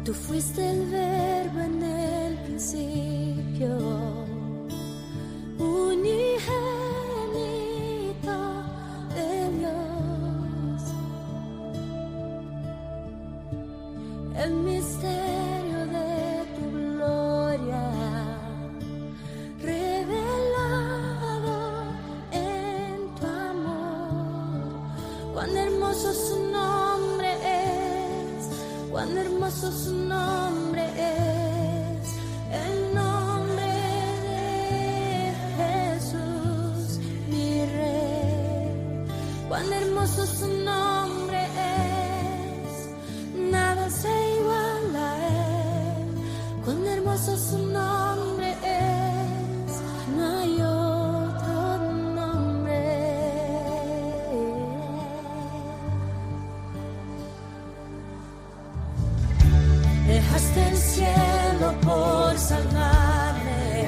Tú fuiste el verbo en el principio, unigénito de Dios. El misterio de tu gloria, revelado en tu amor. Cuán hermoso su nombre es, cuán hermoso su nombre es, el nombre de Jesús, mi Rey. Cuán hermoso su nombre es, nada se iguala a él. Cuán hermoso su nombre es, no hay otro nombre. Dejaste el cielo por salvarme,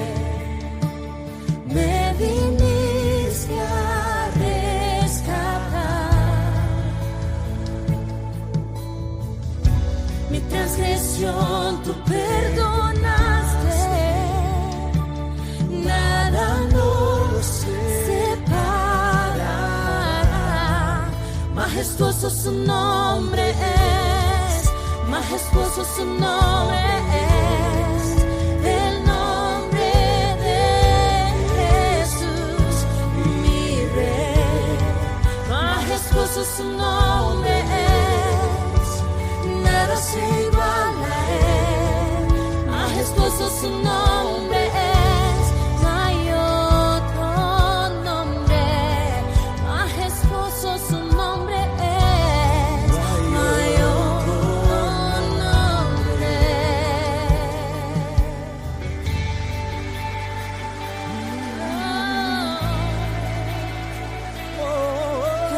me viniste a rescatar. Mi transgresión tú perdonaste, nada nos separará. Majestuoso su nombre es, majestuoso su nombre es, el nombre de Jesús, mi Rey. Majestuoso su nombre es, nada se iguala a él. Majestuoso su nombre es, no hay otro nombre. Majestuoso su nombre es, no hay otro nombre.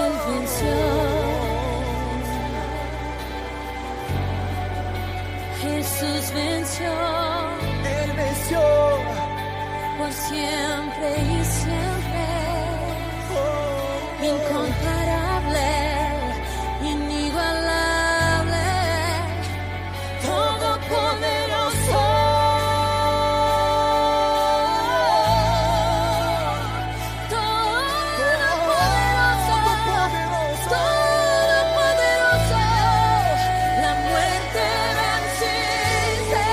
Él venció, Jesús venció, Él venció. por siempre y siempre. Oh, Incomparable, inigualable, todopoderoso, todopoderoso, la muerte venciste,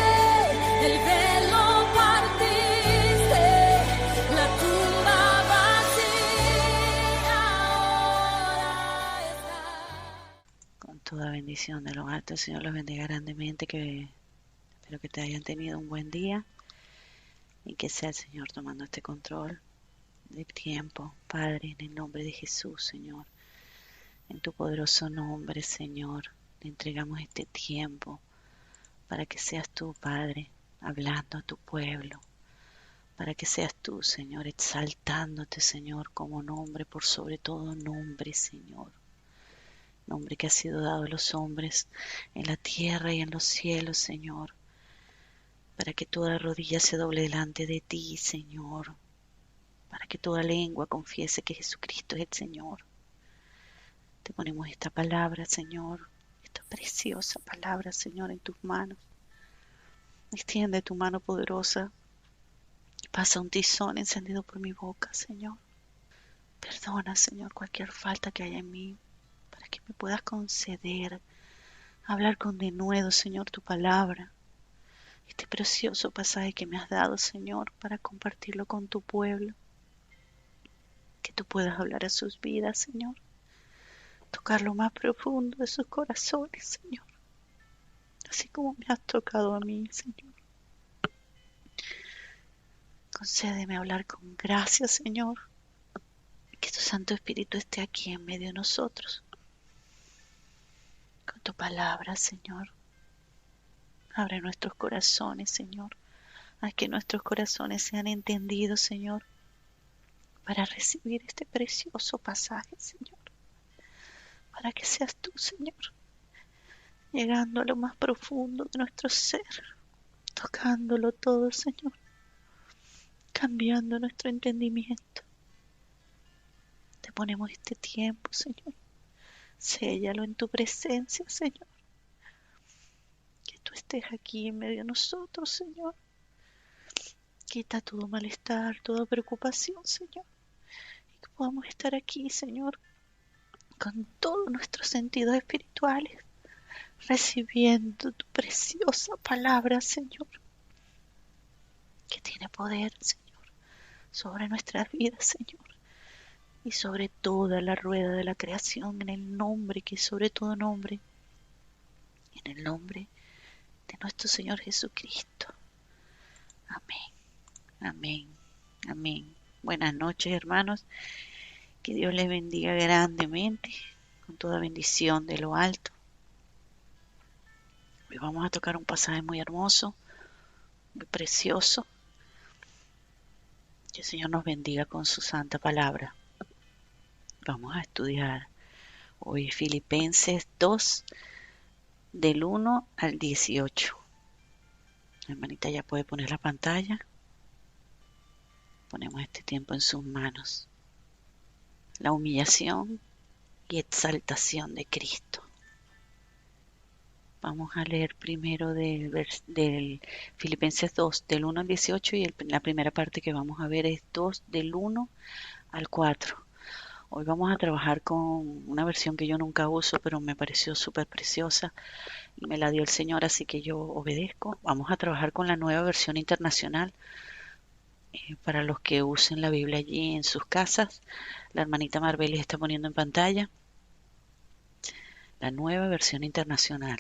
el velo partiste, la tumba vacía ahora está. Con toda bendición de lo alto, el Señor los bendiga grandemente, que espero que te hayan tenido un buen día y que sea el Señor tomando este control del tiempo. Padre, en el nombre de Jesús, Señor, en tu poderoso nombre, Señor, te entregamos este tiempo para que seas tú, Padre, hablando a tu pueblo, para que seas tú, Señor, exaltándote, Señor, como nombre por sobre todo nombre, Señor. Nombre que ha sido dado a los hombres en la tierra y en los cielos, Señor, para que toda rodilla se doble delante de ti, Señor, para que toda lengua confiese que Jesucristo es el Señor. Te ponemos esta palabra, Señor, esta preciosa palabra, Señor, en tus manos. Extiende tu mano poderosa y pasa un tizón encendido por mi boca, Señor. Perdona, Señor, cualquier falta que haya en mí, para que me puedas conceder hablar con denuedo, Señor, tu palabra. Este precioso pasaje que me has dado, Señor, para compartirlo con tu pueblo. Que tú puedas hablar a sus vidas, Señor. Tocar lo más profundo de sus corazones, Señor. Así como me has tocado a mí, Señor. Concédeme hablar con gracia, Señor. Que tu Santo Espíritu esté aquí en medio de nosotros. Con tu palabra, Señor. Abre nuestros corazones, Señor. Haz que nuestros corazones sean entendidos, Señor, para recibir este precioso pasaje, Señor. Para que seas tú, Señor, llegando a lo más profundo de nuestro ser, tocándolo todo, Señor, cambiando nuestro entendimiento. Te ponemos este tiempo, Señor. Séllalo en tu presencia, Señor. Que tú estés aquí en medio de nosotros, Señor. Quita todo malestar, toda preocupación, Señor. Y que podamos estar aquí, Señor, con todos nuestros sentidos espirituales, recibiendo tu preciosa palabra, Señor, que tiene poder, Señor, sobre nuestras vidas, Señor, y sobre toda la rueda de la creación, en el nombre que es sobre todo nombre, en el nombre de nuestro Señor Jesucristo. Amén, amén, amén. Buenas noches, hermanos. Que Dios les bendiga grandemente, con toda bendición de lo alto. Hoy vamos a tocar un pasaje muy hermoso, muy precioso. Que el Señor nos bendiga con su santa palabra. Vamos a estudiar hoy Filipenses 2, del 1 al 18. La hermanita ya puede poner la pantalla. Ponemos este tiempo en sus manos. La humillación y exaltación de Cristo. Vamos a leer primero del Filipenses 2, del 1 al 18, y la primera parte que vamos a ver es 2, del 1 al 4. Hoy vamos a trabajar con una versión que yo nunca uso, pero me pareció súper preciosa y me la dio el Señor, así que yo obedezco. Vamos a trabajar con la nueva versión internacional. Para los que usen la Biblia allí en sus casas, la hermanita Marbelis está poniendo en pantalla la nueva versión internacional.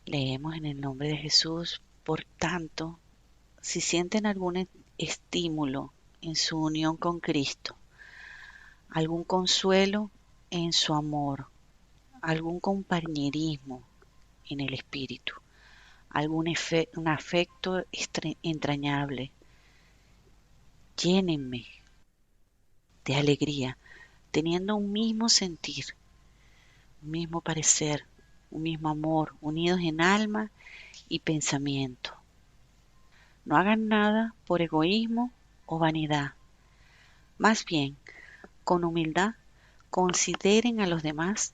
Leemos en el nombre de Jesús. Por tanto, si sienten algún estímulo en su unión con Cristo, algún consuelo en su amor, algún compañerismo en el espíritu, un afecto entrañable, llénenme de alegría, teniendo un mismo sentir, un mismo parecer, un mismo amor, unidos en alma y pensamiento. No hagan nada por egoísmo o vanidad. Más bien, con humildad, consideren a los demás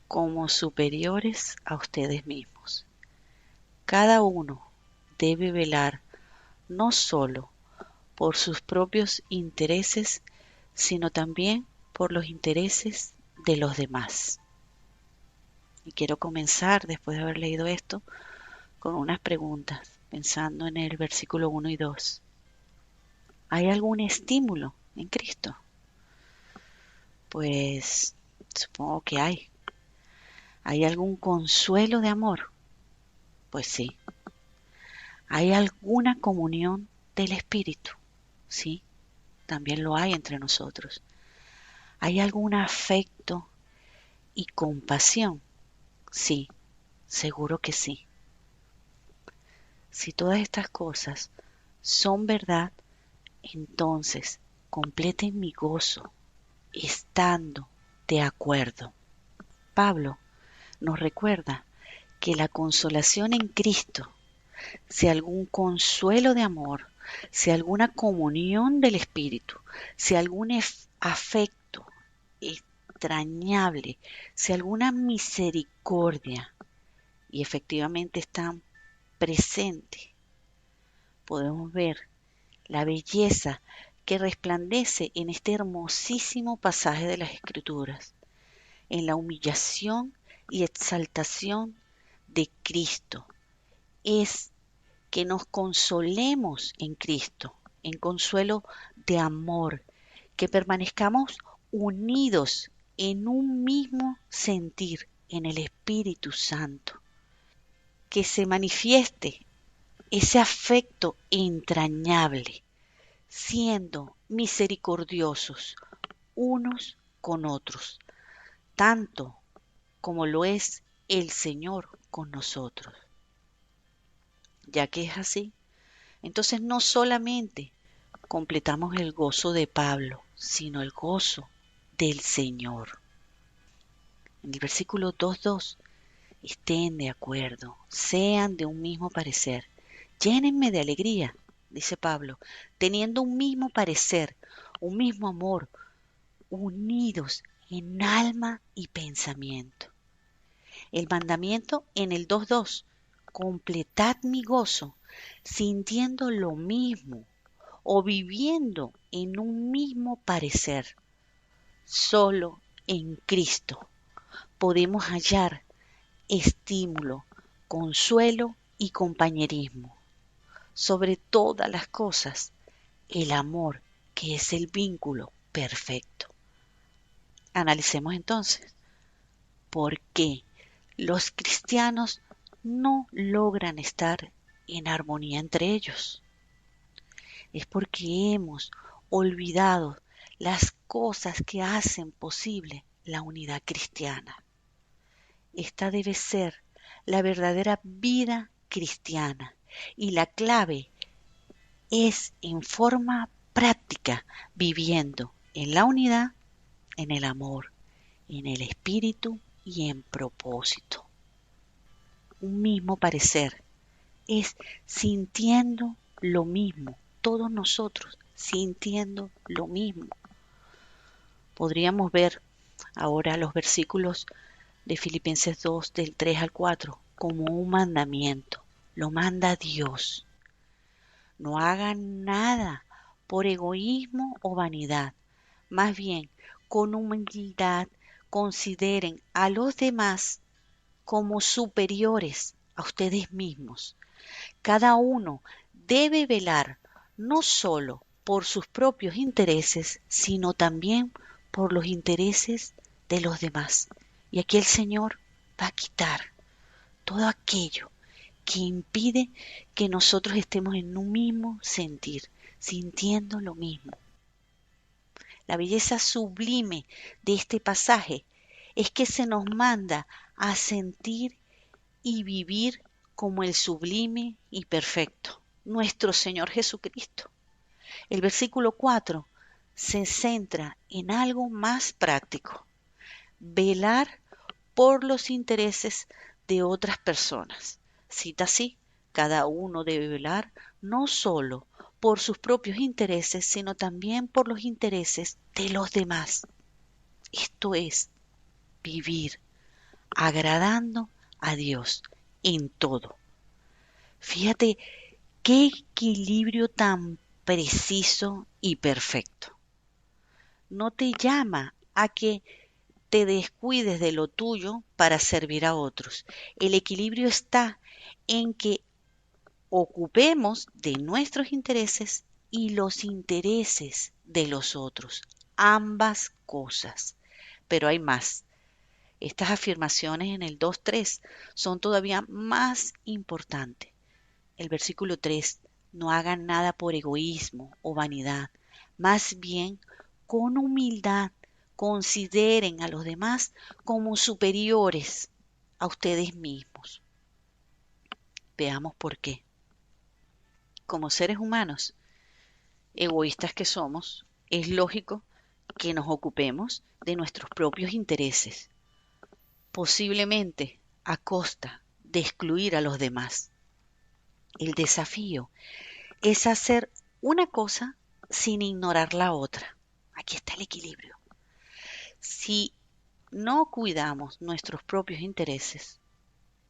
como superiores a ustedes mismos. Cada uno debe velar no solo por sus propios intereses, sino también por los intereses de los demás. Y quiero comenzar, después de haber leído esto, con unas preguntas, pensando en el versículo 1 y 2. ¿Hay algún estímulo en Cristo? Pues supongo que hay. ¿Hay algún consuelo de amor? Pues sí. ¿Hay alguna comunión del Espíritu? Sí, también lo hay entre nosotros. ¿Hay algún afecto y compasión? Sí, seguro que sí. Si todas estas cosas son verdad, entonces completen mi gozo estando de acuerdo. Pablo nos recuerda que la consolación en Cristo, si algún consuelo de amor, si alguna comunión del Espíritu, si algún afecto entrañable, si alguna misericordia, y efectivamente están presentes, podemos ver la belleza que resplandece en este hermosísimo pasaje de las Escrituras, en la humillación y exaltación de Cristo. Es que nos consolemos en Cristo, en consuelo de amor, que permanezcamos unidos en un mismo sentir, en el Espíritu Santo, que se manifieste ese afecto entrañable, siendo misericordiosos unos con otros, tanto como lo es el Señor con nosotros. Ya que es así, entonces no solamente completamos el gozo de Pablo, sino el gozo del Señor. En el versículo 2:2, estén de acuerdo, sean de un mismo parecer, llénenme de alegría, dice Pablo, teniendo un mismo parecer, un mismo amor, unidos en alma y pensamiento. El mandamiento en el 2:2, completad mi gozo, sintiendo lo mismo o viviendo en un mismo parecer. Solo en Cristo podemos hallar estímulo, consuelo y compañerismo. Sobre todas las cosas, el amor, que es el vínculo perfecto. Analicemos entonces por qué los cristianos no logran estar en armonía entre ellos. Es porque hemos olvidado las cosas que hacen posible la unidad cristiana. Esta debe ser la verdadera vida cristiana y la clave es en forma práctica, viviendo en la unidad, en el amor, en el espíritu y en propósito. Un mismo parecer es sintiendo lo mismo, todos nosotros sintiendo lo mismo. Podríamos ver ahora los versículos de Filipenses 2 del 3 al 4 como un mandamiento, lo manda Dios. No hagan nada por egoísmo o vanidad, más bien con humildad consideren a los demás como superiores a ustedes mismos. Cada uno debe velar no solo por sus propios intereses, sino también por los intereses de los demás. Y aquí el Señor va a quitar todo aquello que impide que nosotros estemos en un mismo sentir, sintiendo lo mismo. La belleza sublime de este pasaje es que se nos manda a sentir y vivir como el sublime y perfecto, nuestro Señor Jesucristo. El versículo 4 se centra en algo más práctico, velar por los intereses de otras personas. Cita así, cada uno debe velar no solo por sus propios intereses, sino también por los intereses de los demás. Esto es vivir agradando a Dios en todo. Fíjate qué equilibrio tan preciso y perfecto. No te llama a que te descuides de lo tuyo para servir a otros. El equilibrio está en que ocupemos de nuestros intereses y los intereses de los otros, ambas cosas. Pero hay más. Estas afirmaciones en el 2:3 son todavía más importantes. El versículo 3, no hagan nada por egoísmo o vanidad, más bien con humildad consideren a los demás como superiores a ustedes mismos. Veamos por qué. Como seres humanos, egoístas que somos, es lógico que nos ocupemos de nuestros propios intereses, posiblemente a costa de excluir a los demás. El desafío es hacer una cosa sin ignorar la otra. Aquí está el equilibrio. Si no cuidamos nuestros propios intereses,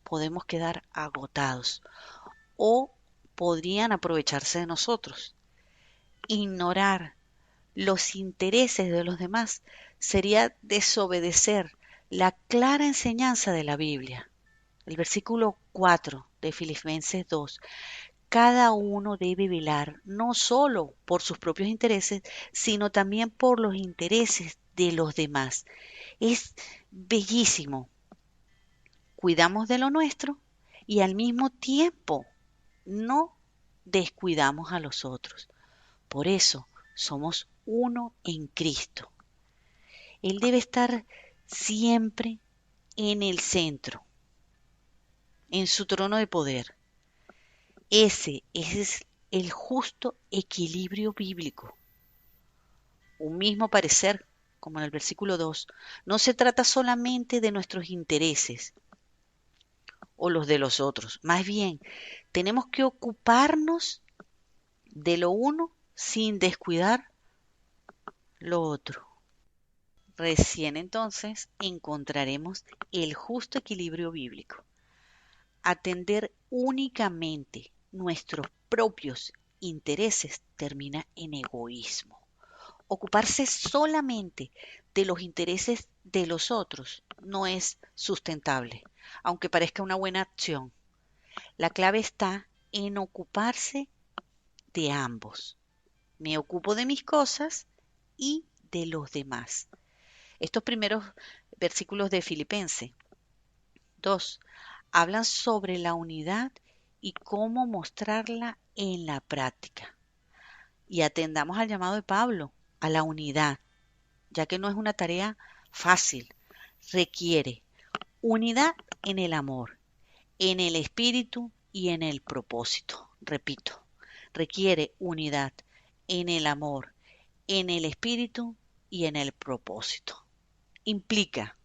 podemos quedar agotados o podrían aprovecharse de nosotros. Ignorar los intereses de los demás sería desobedecer la clara enseñanza de la Biblia. El versículo 4 de Filipenses 2. Cada uno debe velar no solo por sus propios intereses, sino también por los intereses de los demás. Es bellísimo. Cuidamos de lo nuestro y al mismo tiempo no descuidamos a los otros. Por eso somos uno en Cristo. Él debe estar siempre en el centro, en su trono de poder. Ese es el justo equilibrio bíblico. Un mismo parecer, como en el versículo 2, no se trata solamente de nuestros intereses o los de los otros. Más bien, tenemos que ocuparnos de lo uno sin descuidar lo otro. Recién entonces encontraremos el justo equilibrio bíblico. Atender únicamente nuestros propios intereses termina en egoísmo. Ocuparse solamente de los intereses de los otros no es sustentable, aunque parezca una buena acción. La clave está en ocuparse de ambos. Me ocupo de mis cosas y de los demás. Estos primeros versículos de Filipenses 2 hablan sobre la unidad y cómo mostrarla en la práctica. Y atendamos al llamado de Pablo a la unidad, ya que no es una tarea fácil. Requiere unidad en el amor, en el espíritu y en el propósito. Repito, requiere unidad en el amor, en el espíritu y en el propósito. Implica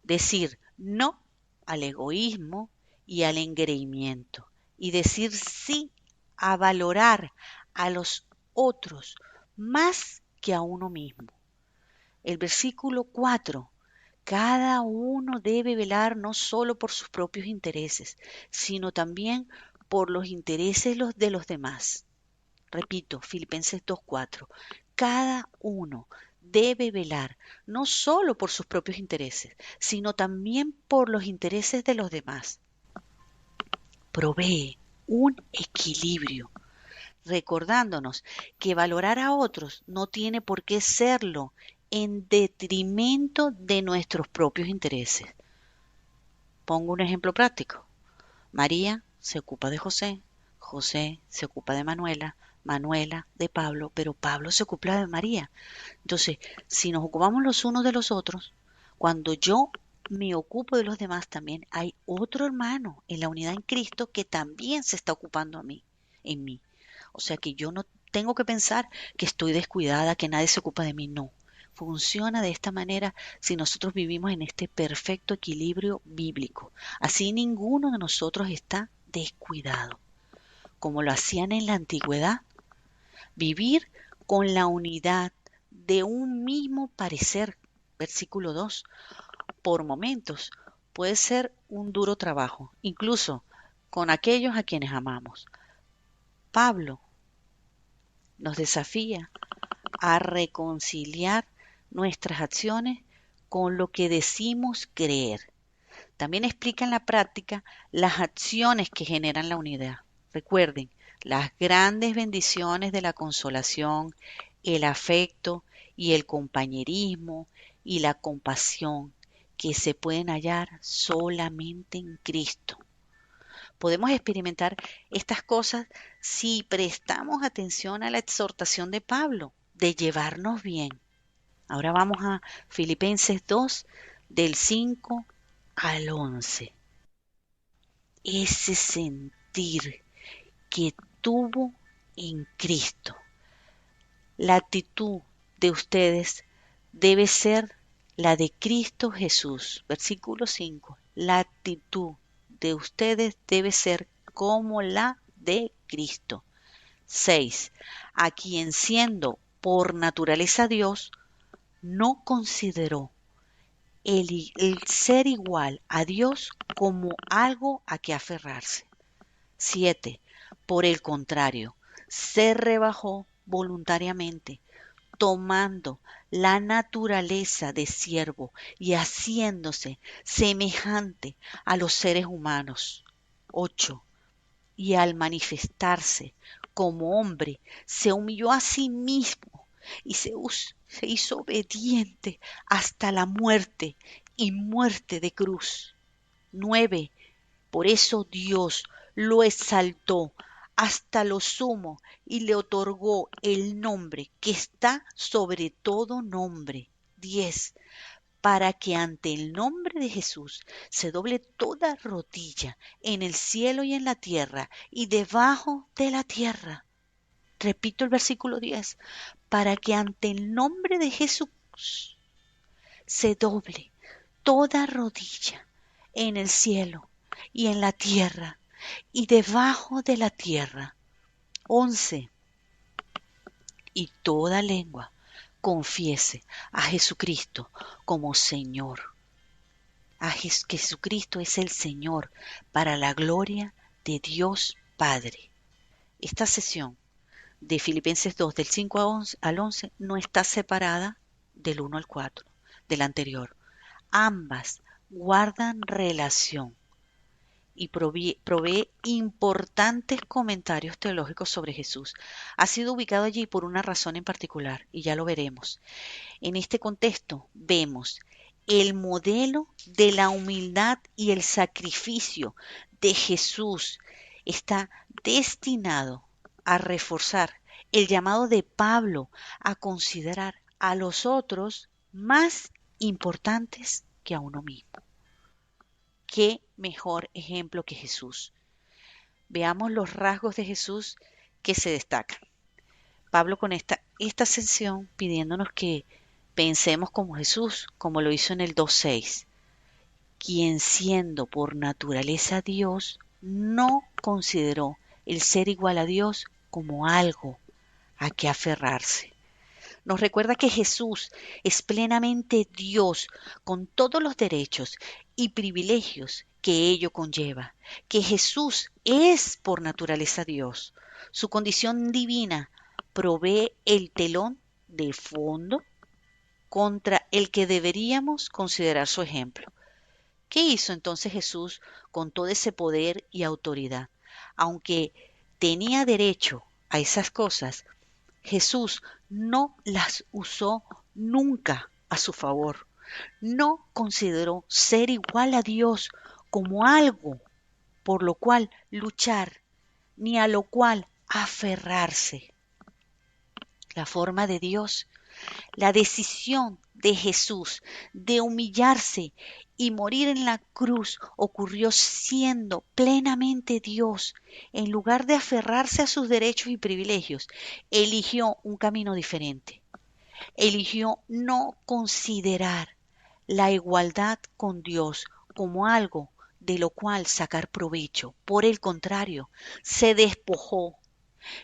decir no al egoísmo y al engreimiento y decir sí a valorar a los otros más que a uno mismo. El versículo 4. Cada uno debe velar no solo por sus propios intereses, sino también por los intereses de los demás. Repito, Filipenses 2:4. Cada uno debe velar no solo por sus propios intereses, sino también por los intereses de los demás. Provee un equilibrio, recordándonos que valorar a otros no tiene por qué serlo en detrimento de nuestros propios intereses. Pongo un ejemplo práctico. María se ocupa de José, José se ocupa de Manuela, Manuela de Pablo, pero Pablo se ocupa de María. Entonces, si nos ocupamos los unos de los otros, cuando yo me ocupo de los demás, también hay otro hermano en la unidad en Cristo que también se está ocupando en mí. O sea que yo no tengo que pensar que estoy descuidada, que nadie se ocupa de mí, no. Funciona de esta manera si nosotros vivimos en este perfecto equilibrio bíblico. Así ninguno de nosotros está descuidado. Como lo hacían en la antigüedad, vivir con la unidad de un mismo parecer, versículo 2, por momentos puede ser un duro trabajo, incluso con aquellos a quienes amamos. Pablo nos desafía a reconciliar nuestras acciones con lo que decimos creer. También explica en la práctica las acciones que generan la unidad. Recuerden, las grandes bendiciones de la consolación, el afecto y el compañerismo y la compasión que se pueden hallar solamente en Cristo. Podemos experimentar estas cosas si prestamos atención a la exhortación de Pablo de llevarnos bien. Ahora vamos a Filipenses 2, del 5 al 11. Ese sentir que tuvo en Cristo. La actitud de ustedes debe ser la de Cristo Jesús. Versículo 5. La actitud de ustedes debe ser como la de Cristo. 6. A quien siendo por naturaleza Dios, no consideró el ser igual a Dios como algo a que aferrarse. 7. Por el contrario, se rebajó voluntariamente, tomando la naturaleza de siervo y haciéndose semejante a los seres humanos. 8. Y al manifestarse como hombre, se humilló a sí mismo y se hizo obediente hasta la muerte y muerte de cruz. 9. Por eso Dios lo exaltó hasta lo sumo y le otorgó el nombre que está sobre todo nombre. 10. Para que ante el nombre de Jesús se doble toda rodilla en el cielo y en la tierra y debajo de la tierra. Repito el versículo 10. Para que ante el nombre de Jesús se doble toda rodilla en el cielo y en la tierra y debajo de la tierra. 11. Y toda lengua confiese a Jesucristo como Señor. Jesucristo es el Señor para la gloria de Dios Padre. Esta sesión de Filipenses 2 del 5 al 11 no está separada del 1 al 4, del anterior. Ambas guardan relación y provee importantes comentarios teológicos sobre Jesús. Ha sido ubicado allí por una razón en particular y ya lo veremos. En este contexto vemos el modelo de la humildad y el sacrificio de Jesús. Está destinado a reforzar el llamado de Pablo a considerar a los otros más importantes que a uno mismo. ¿Qué mejor ejemplo que Jesús? Veamos los rasgos de Jesús que se destacan. Pablo con esta sesión pidiéndonos que pensemos como Jesús, como lo hizo en el 2:6, quien siendo por naturaleza Dios, no consideró el ser igual a Dios como algo a que aferrarse. Nos recuerda que Jesús es plenamente Dios con todos los derechos y privilegios que ello conlleva, que Jesús es por naturaleza Dios. Su condición divina provee el telón de fondo contra el que deberíamos considerar su ejemplo. ¿Qué hizo entonces Jesús con todo ese poder y autoridad? Aunque tenía derecho a esas cosas, Jesús no las usó nunca a su favor. No consideró ser igual a Dios como algo por lo cual luchar, ni a lo cual aferrarse. La forma de Dios, la decisión de Jesús de humillarse y morir en la cruz ocurrió siendo plenamente Dios. En lugar de aferrarse a sus derechos y privilegios, eligió un camino diferente. Eligió no considerar la igualdad con Dios como algo de lo cual sacar provecho. Por el contrario, se despojó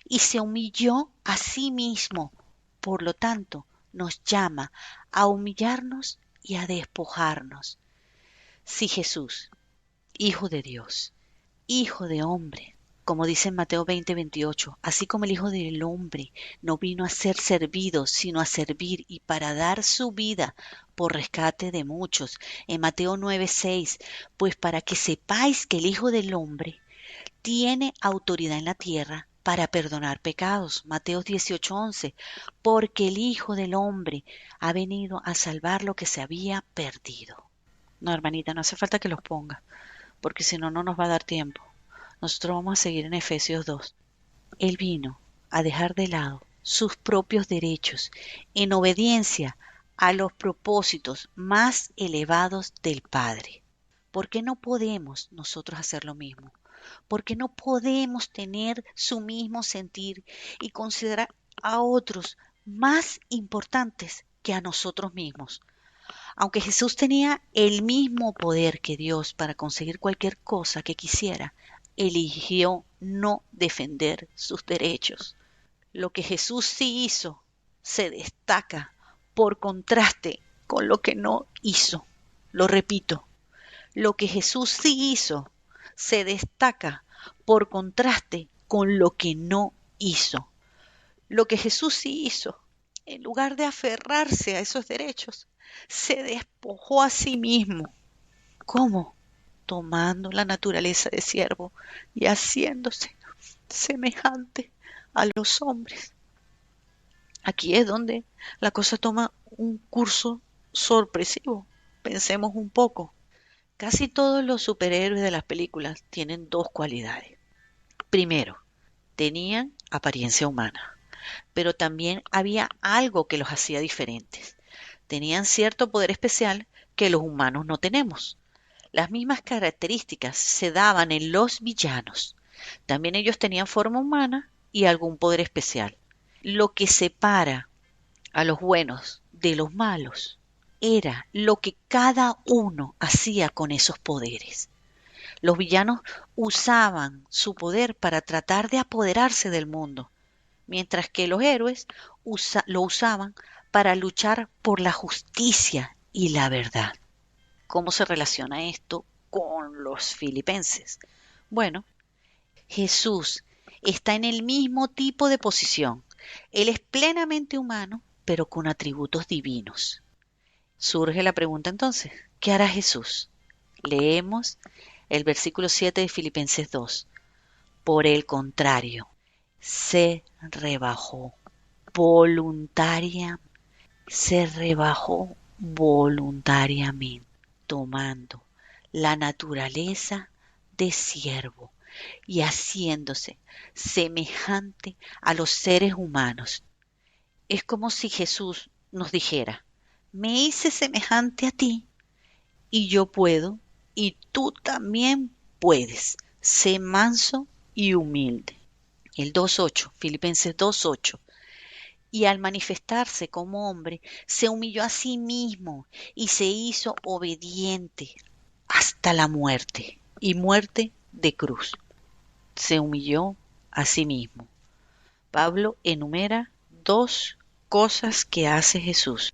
y se humilló a sí mismo. Por lo tanto, nos llama a humillarnos y a despojarnos. Si Jesús, Hijo de Dios, Hijo de hombre, como dice en Mateo 20:28, así como el Hijo del Hombre no vino a ser servido, sino a servir y para dar su vida por rescate de muchos. En Mateo 9:6, pues para que sepáis que el Hijo del Hombre tiene autoridad en la tierra para perdonar pecados. Mateo 18:11, porque el Hijo del Hombre ha venido a salvar lo que se había perdido. No, hermanita, no hace falta que los ponga, porque si no, no nos va a dar tiempo. Nosotros vamos a seguir en Efesios 2. Él vino a dejar de lado sus propios derechos en obediencia a los propósitos más elevados del Padre. ¿Por qué no podemos nosotros hacer lo mismo? ¿Por qué no podemos tener su mismo sentir y considerar a otros más importantes que a nosotros mismos? Aunque Jesús tenía el mismo poder que Dios para conseguir cualquier cosa que quisiera, eligió no defender sus derechos. Lo que Jesús sí hizo se destaca por contraste con lo que no hizo. Lo repito, lo que Jesús sí hizo se destaca por contraste con lo que no hizo. Lo que Jesús sí hizo, en lugar de aferrarse a esos derechos, se despojó a sí mismo. ¿Cómo? Tomando la naturaleza de siervo y haciéndose semejante a los hombres. Aquí es donde la cosa toma un curso sorpresivo. Pensemos un poco. Casi todos los superhéroes de las películas tienen dos cualidades. Primero, tenían apariencia humana, pero también había algo que los hacía diferentes. Tenían cierto poder especial que los humanos no tenemos. Las mismas características se daban en los villanos. También ellos tenían forma humana y algún poder especial. Lo que separa a los buenos de los malos era lo que cada uno hacía con esos poderes. Los villanos usaban su poder para tratar de apoderarse del mundo, mientras que los héroes lo usaban para luchar por la justicia y la verdad. ¿Cómo se relaciona esto con los filipenses? Bueno, Jesús está en el mismo tipo de posición. Él es plenamente humano, pero con atributos divinos. Surge la pregunta entonces, ¿qué hará Jesús? Leemos el versículo 7 de Filipenses 2. Por el contrario, se rebajó voluntaria, se rebajó voluntariamente, tomando la naturaleza de siervo y haciéndose semejante a los seres humanos. Es como si Jesús nos dijera, me hice semejante a ti y yo puedo y tú también puedes. Sé manso y humilde. El 2.8, Filipenses 2.8. Y al manifestarse como hombre, se humilló a sí mismo y se hizo obediente hasta la muerte, y muerte de cruz. Se humilló a sí mismo. Pablo enumera dos cosas que hace Jesús.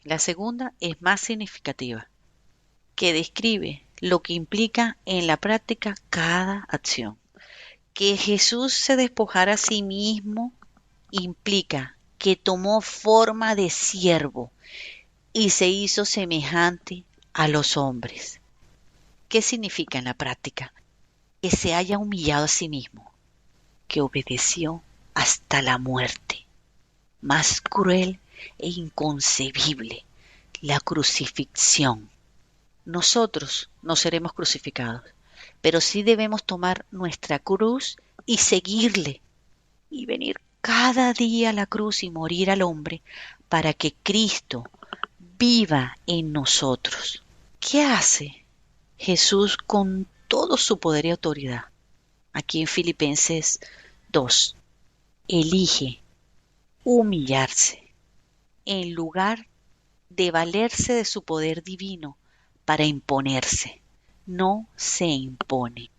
La segunda es más significativa, que describe lo que implica en la práctica cada acción. Que Jesús se despojara a sí mismo implica que tomó forma de siervo y se hizo semejante a los hombres. ¿Qué significa en la práctica? Que se haya humillado a sí mismo, que obedeció hasta la muerte, más cruel e inconcebible, la crucifixión. Nosotros no seremos crucificados, pero sí debemos tomar nuestra cruz y seguirle y venir cada día a la cruz y morir al hombre para que Cristo viva en nosotros. ¿Qué hace Jesús con todo su poder y autoridad? Aquí en Filipenses 2, elige humillarse en lugar de valerse de su poder divino para imponerse. No se impone.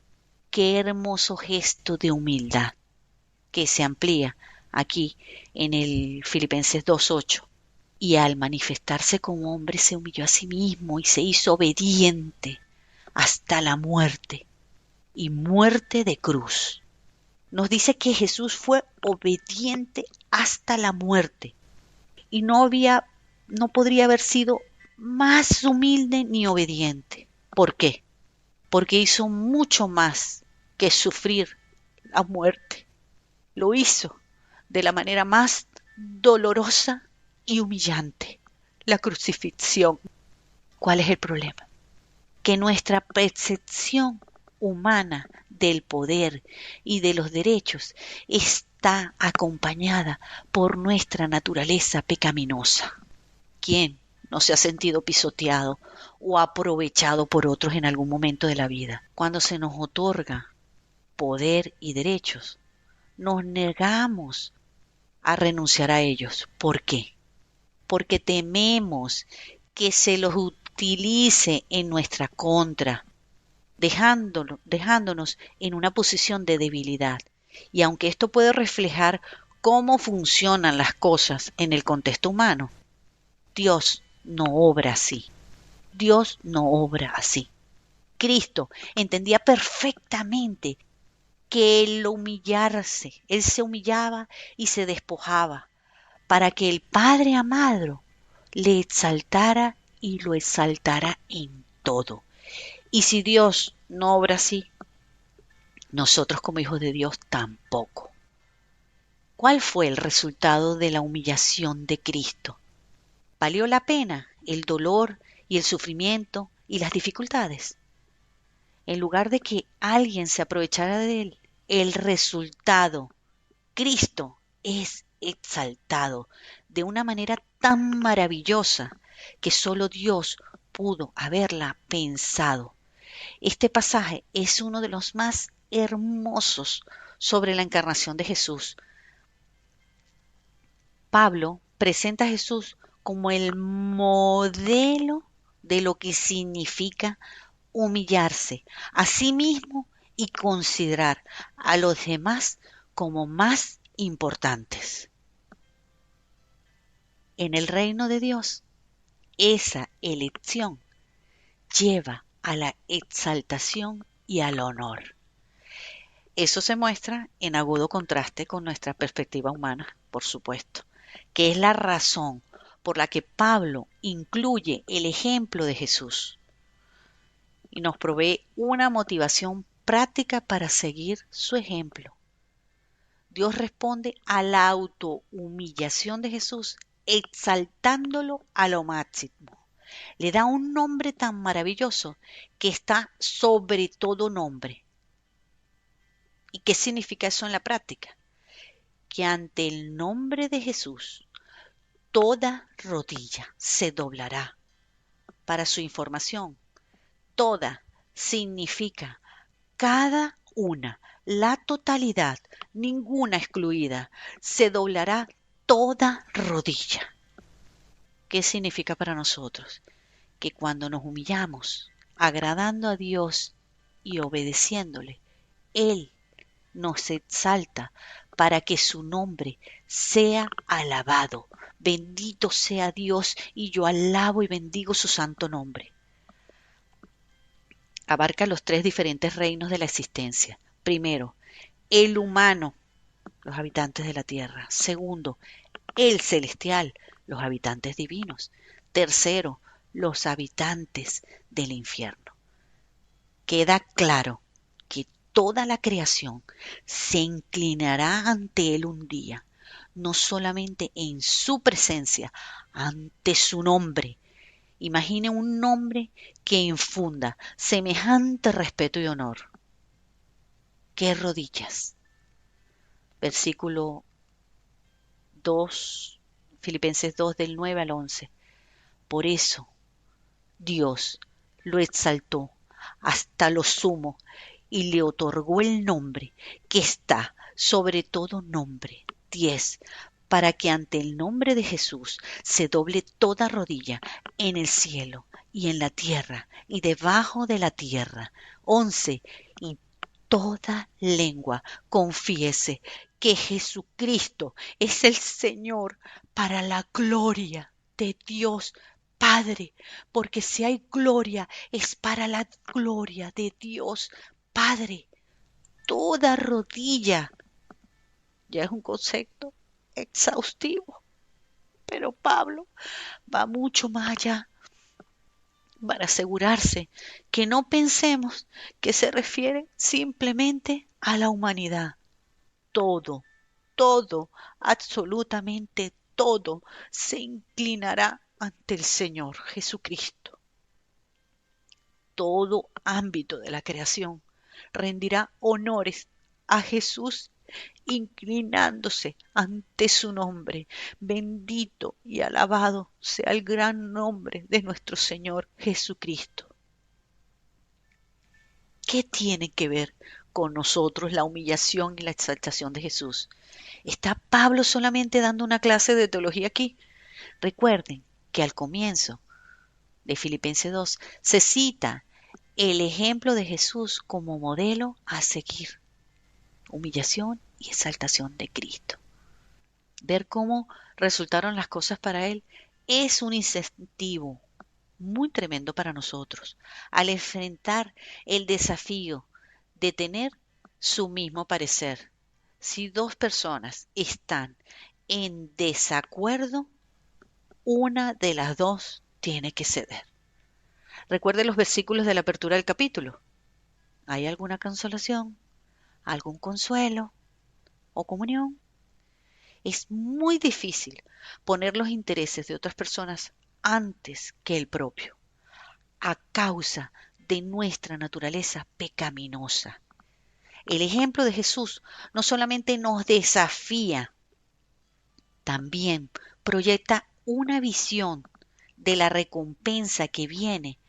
Qué hermoso gesto de humildad que se amplía aquí en el Filipenses 2.8. Y al manifestarse como hombre se humilló a sí mismo y se hizo obediente hasta la muerte, y muerte de cruz. Nos dice que Jesús fue obediente hasta la muerte y no podría haber sido más humilde ni obediente. ¿Por qué? Porque hizo mucho más que sufrir la muerte. Lo hizo de la manera más dolorosa y humillante, la crucifixión. ¿Cuál es el problema? Que nuestra percepción humana del poder y de los derechos está acompañada por nuestra naturaleza pecaminosa. ¿Quién no se ha sentido pisoteado o aprovechado por otros en algún momento de la vida? Cuando se nos otorga poder y derechos, nos negamos a renunciar a ellos. ¿Por qué? Porque tememos que se los utilice en nuestra contra, dejándonos en una posición de debilidad. Y aunque esto puede reflejar cómo funcionan las cosas en el contexto humano, Dios no obra así. Dios no obra así. Cristo entendía perfectamente que el humillarse, Él se humillaba y se despojaba para que el Padre amado le exaltara y lo exaltara en todo. Y si Dios no obra así, nosotros como hijos de Dios tampoco. ¿Cuál fue el resultado de la humillación de Cristo? ¿Valió la pena el dolor y el sufrimiento y las dificultades? En lugar de que alguien se aprovechara de él, el resultado, Cristo es exaltado de una manera tan maravillosa que solo Dios pudo haberla pensado. Este pasaje es uno de los más hermosos sobre la encarnación de Jesús. Pablo presenta a Jesús como el modelo de lo que significa humillarse a sí mismo y considerar a los demás como más importantes. En el reino de Dios, esa elección lleva a la exaltación y al honor. Eso se muestra en agudo contraste con nuestra perspectiva humana, por supuesto, que es la razón por la que Pablo incluye el ejemplo de Jesús y nos provee una motivación práctica para seguir su ejemplo. Dios responde a la autohumillación de Jesús exaltándolo a lo máximo. Le da un nombre tan maravilloso que está sobre todo nombre. ¿Y qué significa eso en la práctica? Que ante el nombre de Jesús toda rodilla se doblará. Para su información, toda significa cada una, la totalidad, ninguna excluida, se doblará toda rodilla. ¿Qué significa para nosotros? Que cuando nos humillamos, agradando a Dios y obedeciéndole, Él nos exalta para que su nombre sea alabado. Bendito sea Dios y yo alabo y bendigo su santo nombre. Abarca los tres diferentes reinos de la existencia. Primero, el humano, los habitantes de la tierra. Segundo, el celestial, los habitantes divinos. Tercero, los habitantes del infierno. Queda claro que toda la creación se inclinará ante Él un día, no solamente en su presencia, ante su nombre. Imagine un nombre que infunda semejante respeto y honor. ¿Qué rodillas? Versículo 2, Filipenses 2 del 9 al 11. Por eso Dios lo exaltó hasta lo sumo y le otorgó el nombre que está sobre todo nombre. 10. Para que ante el nombre de Jesús se doble toda rodilla en el cielo y en la tierra y debajo de la tierra. 11. Y toda lengua confiese que Jesucristo es el Señor para la gloria de Dios Padre, porque si hay gloria es para la gloria de Dios Padre. Toda rodilla ya es un concepto exhaustivo, pero Pablo va mucho más allá para asegurarse que no pensemos que se refiere simplemente a la humanidad. Todo, absolutamente todo se inclinará ante el Señor Jesucristo. Todo ámbito de la creación rendirá honores a Jesús inclinándose ante su nombre. Bendito y alabado sea el gran nombre de nuestro Señor Jesucristo. ¿Qué tiene que ver con nosotros la humillación y la exaltación de Jesús? ¿Está Pablo solamente dando una clase de teología aquí? Recuerden que al comienzo de Filipenses 2 se cita el ejemplo de Jesús como modelo a seguir. Humillación y exaltación de Cristo. Ver cómo resultaron las cosas para Él es un incentivo muy tremendo para nosotros al enfrentar el desafío de tener su mismo parecer. Si dos personas están en desacuerdo, una de las dos tiene que ceder. Recuerde los versículos de la apertura del capítulo. ¿Hay alguna consolación? ¿Algún consuelo o comunión? Es muy difícil poner los intereses de otras personas antes que el propio, a causa de nuestra naturaleza pecaminosa. El ejemplo de Jesús no solamente nos desafía, también proyecta una visión de la recompensa que viene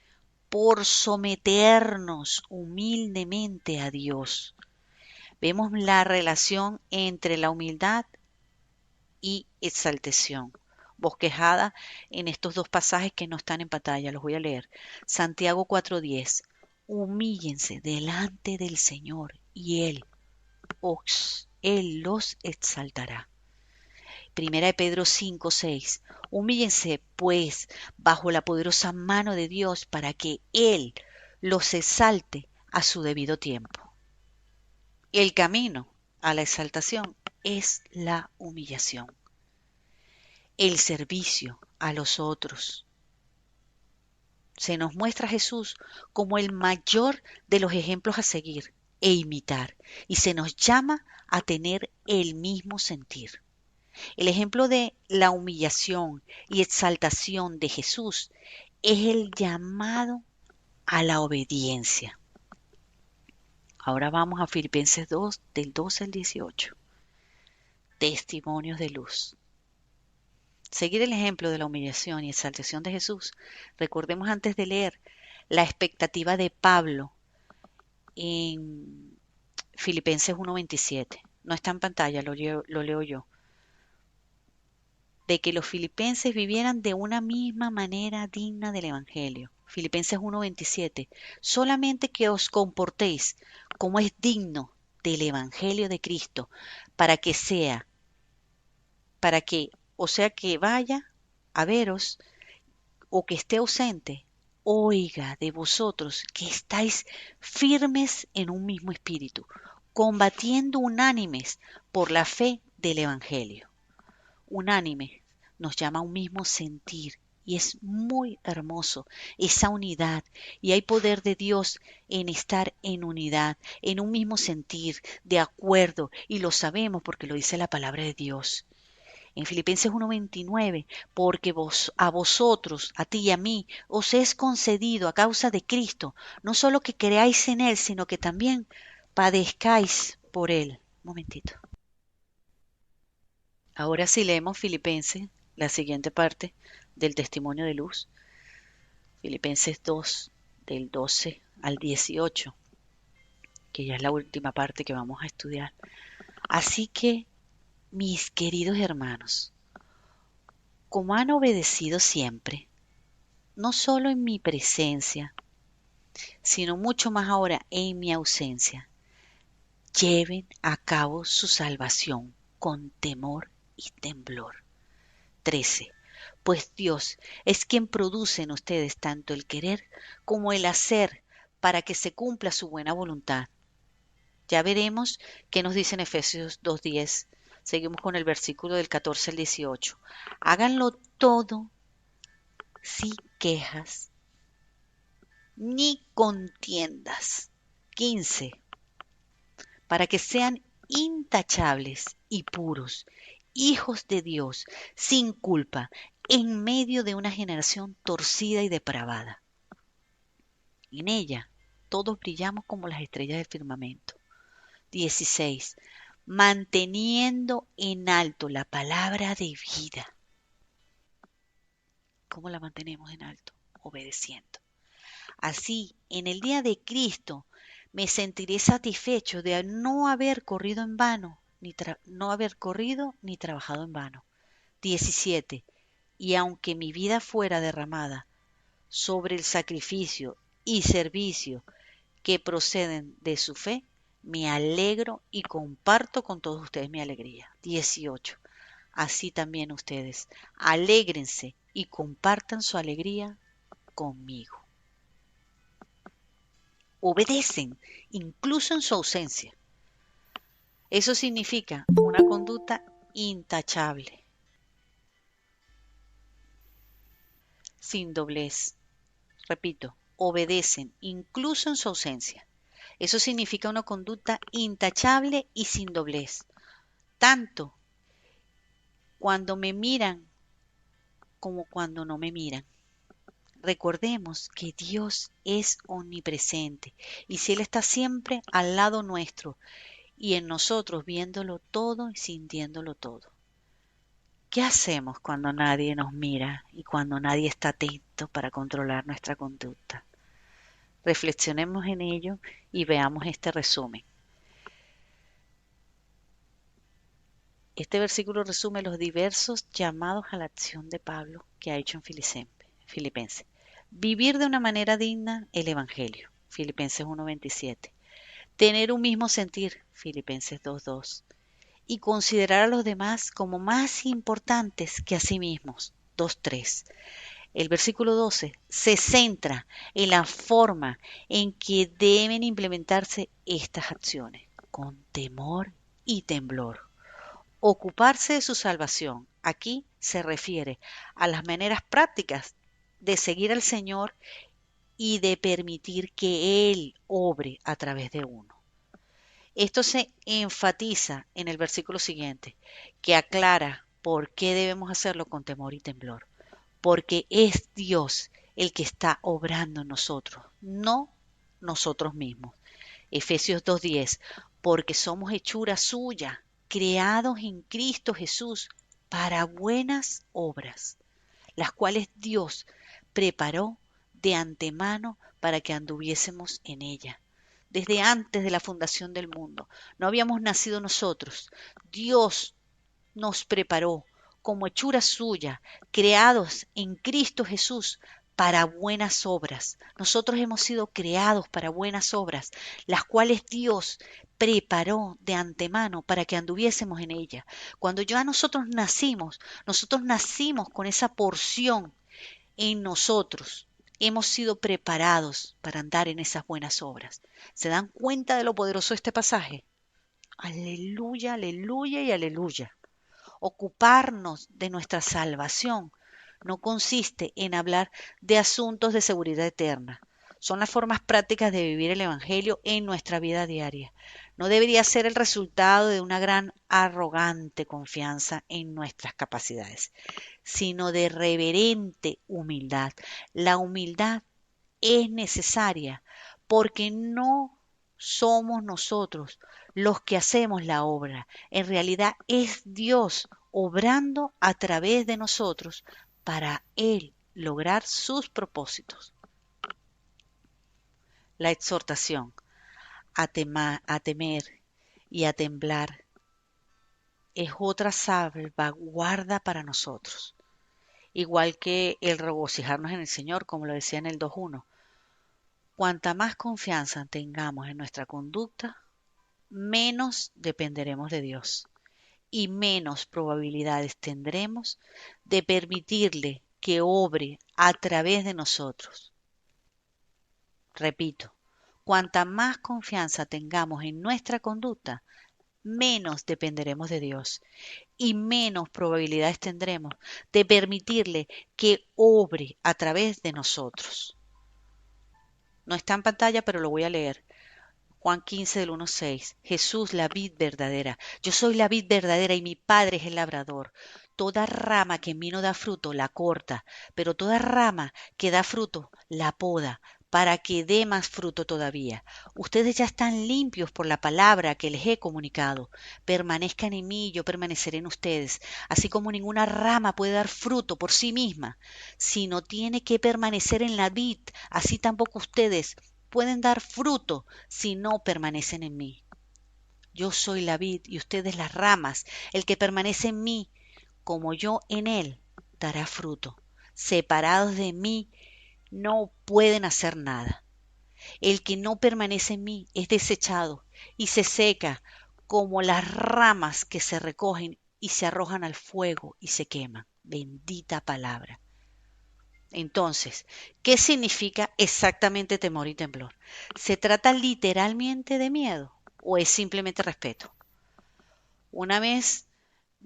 por someternos humildemente a Dios. Vemos la relación entre la humildad y exaltación, bosquejada en estos dos pasajes que no están en pantalla. Los voy a leer. Santiago 4:10. Humíllense delante del Señor y Él los exaltará. Primera de Pedro 5:6. Humíllense, pues, bajo la poderosa mano de Dios para que Él los exalte a su debido tiempo. El camino a la exaltación es la humillación, el servicio a los otros. Se nos muestra a Jesús como el mayor de los ejemplos a seguir e imitar, y se nos llama a tener el mismo sentir. El ejemplo de la humillación y exaltación de Jesús es el llamado a la obediencia. Ahora vamos a Filipenses 2, del 12 al 18. Testimonios de luz. Seguir el ejemplo de la humillación y exaltación de Jesús. Recordemos antes de leer la expectativa de Pablo en Filipenses 1:27. No está en pantalla, lo leo yo. De que los filipenses vivieran de una misma manera digna del Evangelio. Filipenses 1:27. Solamente que os comportéis como es digno del Evangelio de Cristo, para que, o sea que vaya a veros o que esté ausente, oiga de vosotros que estáis firmes en un mismo espíritu, combatiendo unánimes por la fe del Evangelio. Unánime nos llama a un mismo sentir y es muy hermoso esa unidad, y hay poder de Dios en estar en unidad, en un mismo sentir, de acuerdo, y lo sabemos porque lo dice la palabra de Dios. En Filipenses 1:29, porque a vosotros, a ti y a mí, os es concedido a causa de Cristo, no solo que creáis en Él, sino que también padezcáis por Él. Un momentito. Ahora sí leemos Filipenses, la siguiente parte del testimonio de luz. Filipenses 2, del 12 al 18, que ya es la última parte que vamos a estudiar. Así que, mis queridos hermanos, como han obedecido siempre, no solo en mi presencia, sino mucho más ahora en mi ausencia, lleven a cabo su salvación con temor y temblor. 13. Pues Dios es quien produce en ustedes tanto el querer como el hacer para que se cumpla su buena voluntad. Ya veremos qué nos dice en Efesios 2:10. Seguimos con el versículo del 14 al 18. Háganlo todo sin quejas ni contiendas. 15. Para que sean intachables y puros, hijos de Dios, sin culpa, en medio de una generación torcida y depravada. En ella todos brillamos como las estrellas del firmamento. 16. Manteniendo en alto la palabra de vida. ¿Cómo la mantenemos en alto? Obedeciendo. Así, en el día de Cristo, me sentiré satisfecho de no haber corrido en vano, no haber corrido ni trabajado en vano. 17. Y aunque mi vida fuera derramada sobre el sacrificio y servicio que proceden de su fe, me alegro y comparto con todos ustedes mi alegría. 18. Así también ustedes, alégrense y compartan su alegría conmigo. Obedecen, incluso en su ausencia. Eso significa una conducta intachable, sin doblez. Repito, obedecen, incluso en su ausencia. Eso significa una conducta intachable y sin doblez, tanto cuando me miran como cuando no me miran. Recordemos que Dios es omnipresente y si Él está siempre al lado nuestro y en nosotros viéndolo todo y sintiéndolo todo. ¿Qué hacemos cuando nadie nos mira y cuando nadie está atento para controlar nuestra conducta? Reflexionemos en ello y veamos este resumen. Este versículo resume los diversos llamados a la acción de Pablo que ha hecho en Filipenses. Vivir de una manera digna el Evangelio, Filipenses 1:27. Tener un mismo sentir, Filipenses 2:2. y considerar a los demás como más importantes que a sí mismos. 2:3. El versículo 12 se centra en la forma en que deben implementarse estas acciones, con temor y temblor. Ocuparse de su salvación. Aquí se refiere a las maneras prácticas de seguir al Señor y de permitir que Él obre a través de uno. Esto se enfatiza en el versículo siguiente, que aclara por qué debemos hacerlo con temor y temblor. Porque es Dios el que está obrando en nosotros, no nosotros mismos. Efesios 2:10, porque somos hechura suya, creados en Cristo Jesús para buenas obras, las cuales Dios preparó de antemano para que anduviésemos en ella. Desde antes de la fundación del mundo, no habíamos nacido nosotros. Dios nos preparó como hechura suya, creados en Cristo Jesús para buenas obras. Nosotros hemos sido creados para buenas obras, las cuales Dios preparó de antemano para que anduviésemos en ella. Cuando ya nosotros nacimos con esa porción en nosotros. Hemos sido preparados para andar en esas buenas obras. ¿Se dan cuenta de lo poderoso de este pasaje? Aleluya, aleluya y aleluya. Ocuparnos de nuestra salvación no consiste en hablar de asuntos de seguridad eterna. Son las formas prácticas de vivir el Evangelio en nuestra vida diaria. No debería ser el resultado de una gran arrogante confianza en nuestras capacidades, sino de reverente humildad. La humildad es necesaria porque no somos nosotros los que hacemos la obra. En realidad es Dios obrando a través de nosotros para Él lograr sus propósitos. La exhortación a temer y a temblar es otra salvaguarda para nosotros. Igual que el regocijarnos en el Señor, como lo decía en el 2:1. Cuanta más confianza tengamos en nuestra conducta, menos dependeremos de Dios y menos probabilidades tendremos de permitirle que obre a través de nosotros. Repito, cuanta más confianza tengamos en nuestra conducta, menos dependeremos de Dios y menos probabilidades tendremos de permitirle que obre a través de nosotros. No está en pantalla, pero lo voy a leer. Juan 15 del 1:6. Jesús, la vid verdadera. Yo soy la vid verdadera y mi Padre es el labrador. Toda rama que en mí no da fruto, la corta, pero toda rama que da fruto, la poda, para que dé más fruto todavía. Ustedes ya están limpios por la palabra que les he comunicado. Permanezcan en mí y yo permaneceré en ustedes, así como ninguna rama puede dar fruto por sí misma, sino tiene que permanecer en la vid, así tampoco ustedes pueden dar fruto si no permanecen en mí. Yo soy la vid y ustedes las ramas. El que permanece en mí, como yo en él, dará fruto. Separados de mí, no pueden hacer nada. El que no permanece en mí es desechado y se seca como las ramas que se recogen y se arrojan al fuego y se queman. Bendita palabra. Entonces, ¿qué significa exactamente temor y temblor? ¿Se trata literalmente de miedo o es simplemente respeto? Una vez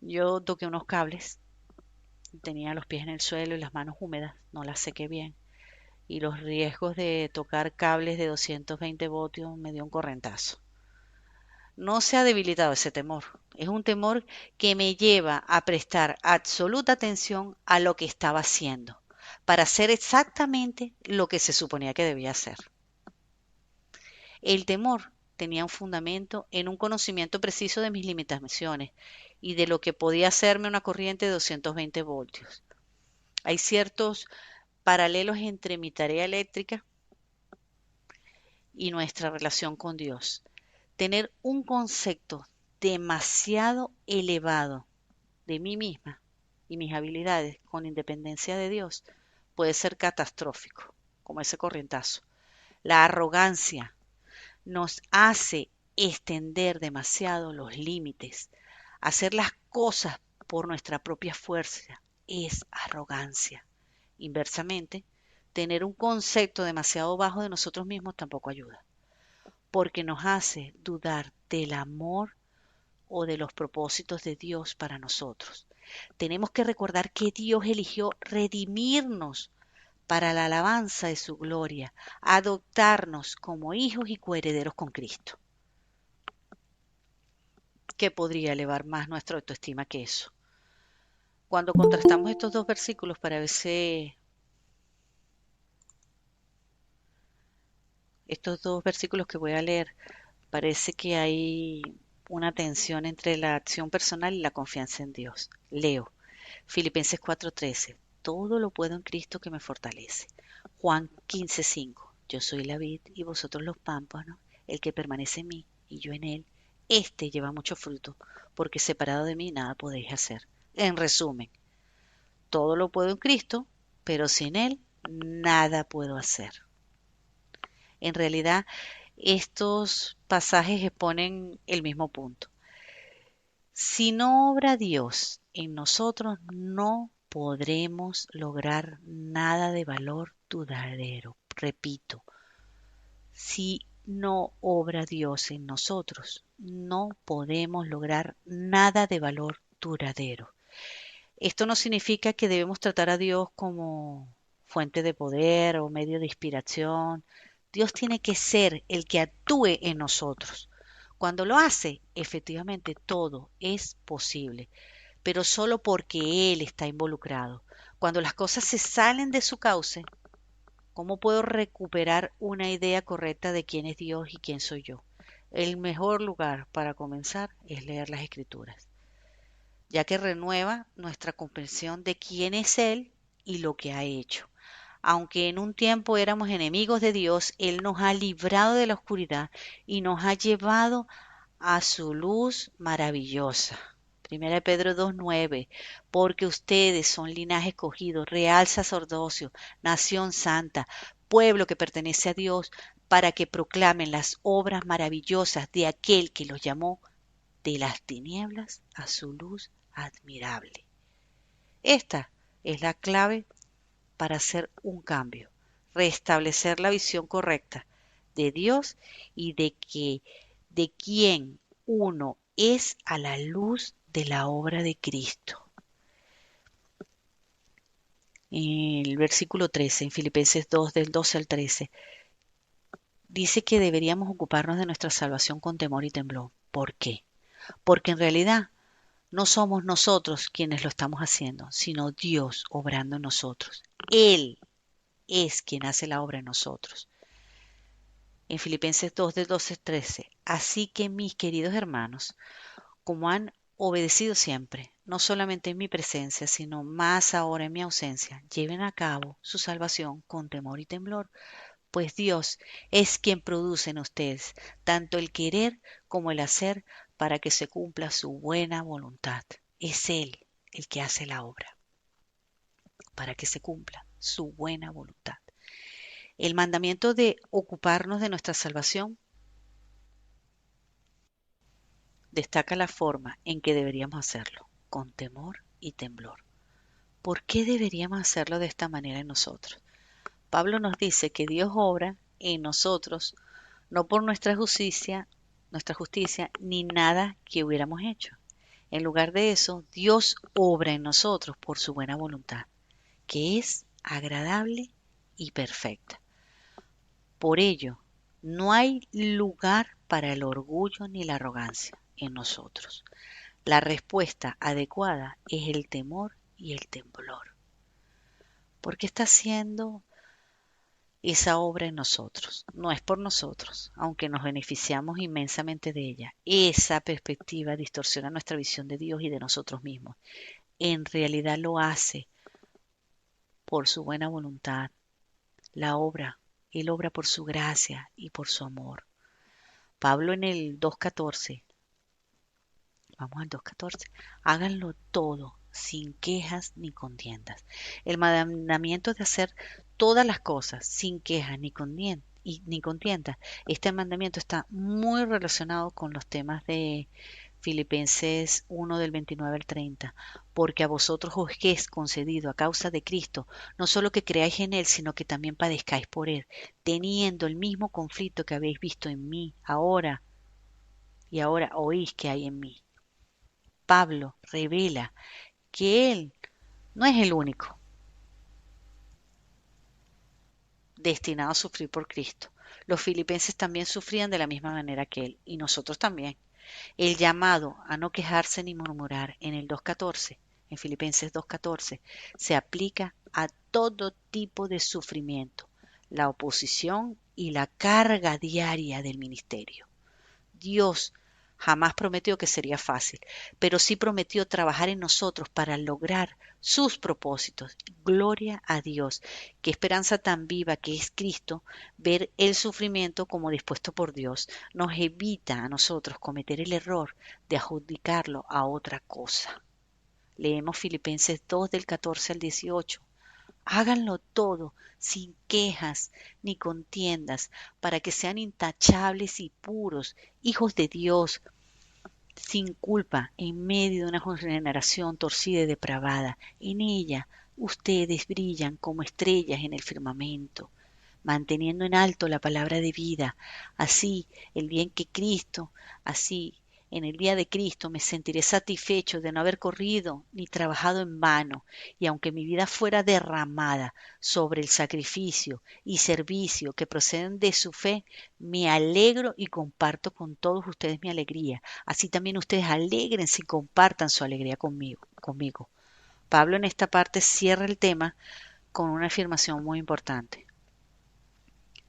yo toqué unos cables, tenía los pies en el suelo y las manos húmedas, no las sequé bien, y los riesgos de tocar cables de 220 voltios me dio un correntazo. No se ha debilitado ese temor, es un temor que me lleva a prestar absoluta atención a lo que estaba haciendo, para hacer exactamente lo que se suponía que debía hacer. El temor tenía un fundamento en un conocimiento preciso de mis limitaciones y de lo que podía hacerme una corriente de 220 voltios. Hay ciertos paralelos entre mi tarea eléctrica y nuestra relación con Dios. Tener un concepto demasiado elevado de mí misma y mis habilidades con independencia de Dios puede ser catastrófico, como ese corrientazo. La arrogancia nos hace extender demasiado los límites Hacer las cosas por nuestra propia fuerza es arrogancia. Inversamente, tener un concepto demasiado bajo de nosotros mismos tampoco ayuda, porque nos hace dudar del amor o de los propósitos de Dios para nosotros. Tenemos que recordar que Dios eligió redimirnos para la alabanza de su gloria, adoptarnos como hijos y coherederos con Cristo. ¿Qué podría elevar más nuestra autoestima que eso? Cuando contrastamos estos dos versículos para ver si estos dos versículos que voy a leer, parece que hay una tensión entre la acción personal y la confianza en Dios. Leo Filipenses 4:13. Todo lo puedo en Cristo que me fortalece. Juan 15:5. Yo soy la vid y vosotros los pámpanos. El que permanece en mí y yo en él, éste lleva mucho fruto, porque separado de mí nada podéis hacer. En resumen, todo lo puedo en Cristo, pero sin él nada puedo hacer. En realidad, estos pasajes exponen el mismo punto. Si no obra Dios en nosotros, no podremos lograr nada de valor duradero. Repito, si no obra Dios en nosotros, no podemos lograr nada de valor duradero. Esto no significa que debemos tratar a Dios como fuente de poder o medio de inspiración. Dios tiene que ser el que actúe en nosotros. Cuando lo hace, efectivamente todo es posible, pero solo porque Él está involucrado. Cuando las cosas se salen de su cauce, ¿cómo puedo recuperar una idea correcta de quién es Dios y quién soy yo? El mejor lugar para comenzar es leer las Escrituras, ya que renueva nuestra comprensión de quién es Él y lo que ha hecho. Aunque en un tiempo éramos enemigos de Dios, Él nos ha librado de la oscuridad y nos ha llevado a su luz maravillosa. Primera de Pedro 2:9, porque ustedes son linaje escogido, real sacerdocio, nación santa, pueblo que pertenece a Dios, para que proclamen las obras maravillosas de aquel que los llamó de las tinieblas a su luz admirable. Esta es la clave para hacer un cambio, restablecer la visión correcta de Dios y de quién uno es a la luz de la obra de Cristo. El versículo 13, en Filipenses 2, del 12 al 13, dice que deberíamos ocuparnos de nuestra salvación con temor y temblor. ¿Por qué? Porque en realidad no somos nosotros quienes lo estamos haciendo, sino Dios obrando en nosotros. Él es quien hace la obra en nosotros. En Filipenses 2, del 12 al 13, así que mis queridos hermanos, como han obedecido siempre, no solamente en mi presencia, sino más ahora en mi ausencia, lleven a cabo su salvación con temor y temblor, pues Dios es quien produce en ustedes tanto el querer como el hacer para que se cumpla su buena voluntad. Es Él el que hace la obra, para que se cumpla su buena voluntad. El mandamiento de ocuparnos de nuestra salvación destaca la forma en que deberíamos hacerlo, con temor y temblor. ¿Por qué deberíamos hacerlo de esta manera en nosotros? Pablo nos dice que Dios obra en nosotros no por nuestra justicia, ni nada que hubiéramos hecho. En lugar de eso, Dios obra en nosotros por su buena voluntad, que es agradable y perfecta. Por ello, no hay lugar para el orgullo ni la arrogancia en nosotros. La respuesta adecuada es el temor y el temblor. ¿Por qué está haciendo esa obra en nosotros? No es por nosotros, aunque nos beneficiamos inmensamente de ella. Esa perspectiva distorsiona nuestra visión de Dios y de nosotros mismos. En realidad lo hace por su buena voluntad. Él obra por su gracia y por su amor. Pablo en el 2:14, vamos al 2:14, háganlo todo sin quejas ni contiendas. El mandamiento de hacer todas las cosas sin quejas ni contiendas, este mandamiento está muy relacionado con los temas de Filipenses 1 del 29 al 30. Porque a vosotros os es concedido a causa de Cristo, no solo que creáis en Él, sino que también padezcáis por Él, teniendo el mismo conflicto que habéis visto en mí ahora y ahora oís que hay en mí. Pablo revela que Él no es el único destinado a sufrir por Cristo. Los filipenses también sufrían de la misma manera que Él, y nosotros también. El llamado a no quejarse ni murmurar en el 2.14, en Filipenses 2.14, se aplica a todo tipo de sufrimiento, la oposición y la carga diaria del ministerio. Dios jamás prometió que sería fácil, pero sí prometió trabajar en nosotros para lograr sus propósitos. Gloria a Dios. Qué esperanza tan viva que es Cristo, ver el sufrimiento como dispuesto por Dios. Nos evita a nosotros cometer el error de adjudicarlo a otra cosa. Leemos Filipenses 2 del 14 al 18. Háganlo todo sin quejas ni contiendas, para que sean intachables y puros, hijos de Dios, sin culpa, en medio de una generación torcida y depravada. En ella ustedes brillan como estrellas en el firmamento, manteniendo en alto la palabra de vida. Así, el día en que Cristo, así, en el día de Cristo me sentiré satisfecho de no haber corrido ni trabajado en vano, y aunque mi vida fuera derramada sobre el sacrificio y servicio que proceden de su fe, me alegro y comparto con todos ustedes mi alegría. Así también ustedes alégrense y compartan su alegría conmigo. Pablo en esta parte cierra el tema con una afirmación muy importante.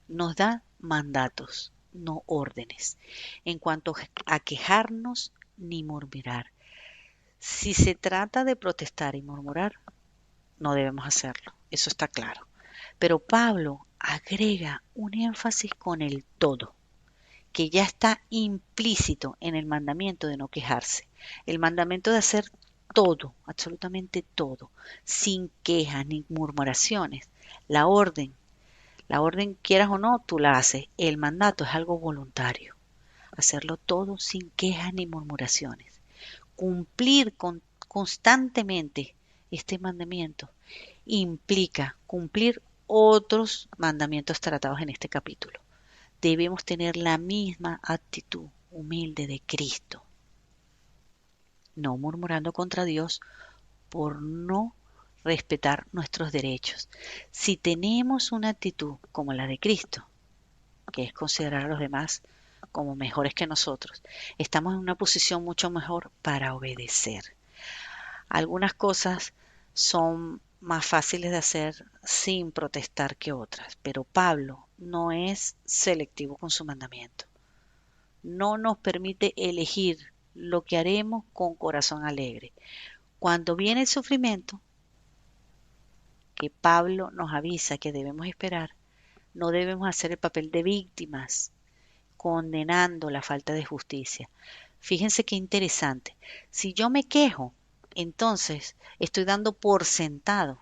Nos da mandatos, no órdenes, en cuanto a quejarnos ni murmurar. Si se trata de protestar y murmurar, no debemos hacerlo, eso está claro. Pero Pablo agrega un énfasis con el todo, que ya está implícito en el mandamiento de no quejarse, el mandamiento de hacer todo, absolutamente todo, sin quejas ni murmuraciones. La orden, quieras o no, tú la haces. El mandato es algo voluntario. Hacerlo todo sin quejas ni murmuraciones. Cumplir constantemente este mandamiento implica cumplir otros mandamientos tratados en este capítulo. Debemos tener la misma actitud humilde de Cristo, no murmurando contra Dios por no respetar nuestros derechos. Si tenemos una actitud como la de Cristo, que es considerar a los demás como mejores que nosotros, estamos en una posición mucho mejor para obedecer. Algunas cosas son más fáciles de hacer sin protestar que otras, pero Pablo no es selectivo con su mandamiento. No nos permite elegir lo que haremos con corazón alegre. Cuando viene el sufrimiento, que Pablo nos avisa que debemos esperar, no debemos hacer el papel de víctimas, condenando la falta de justicia. Fíjense qué interesante. Si yo me quejo, entonces estoy dando por sentado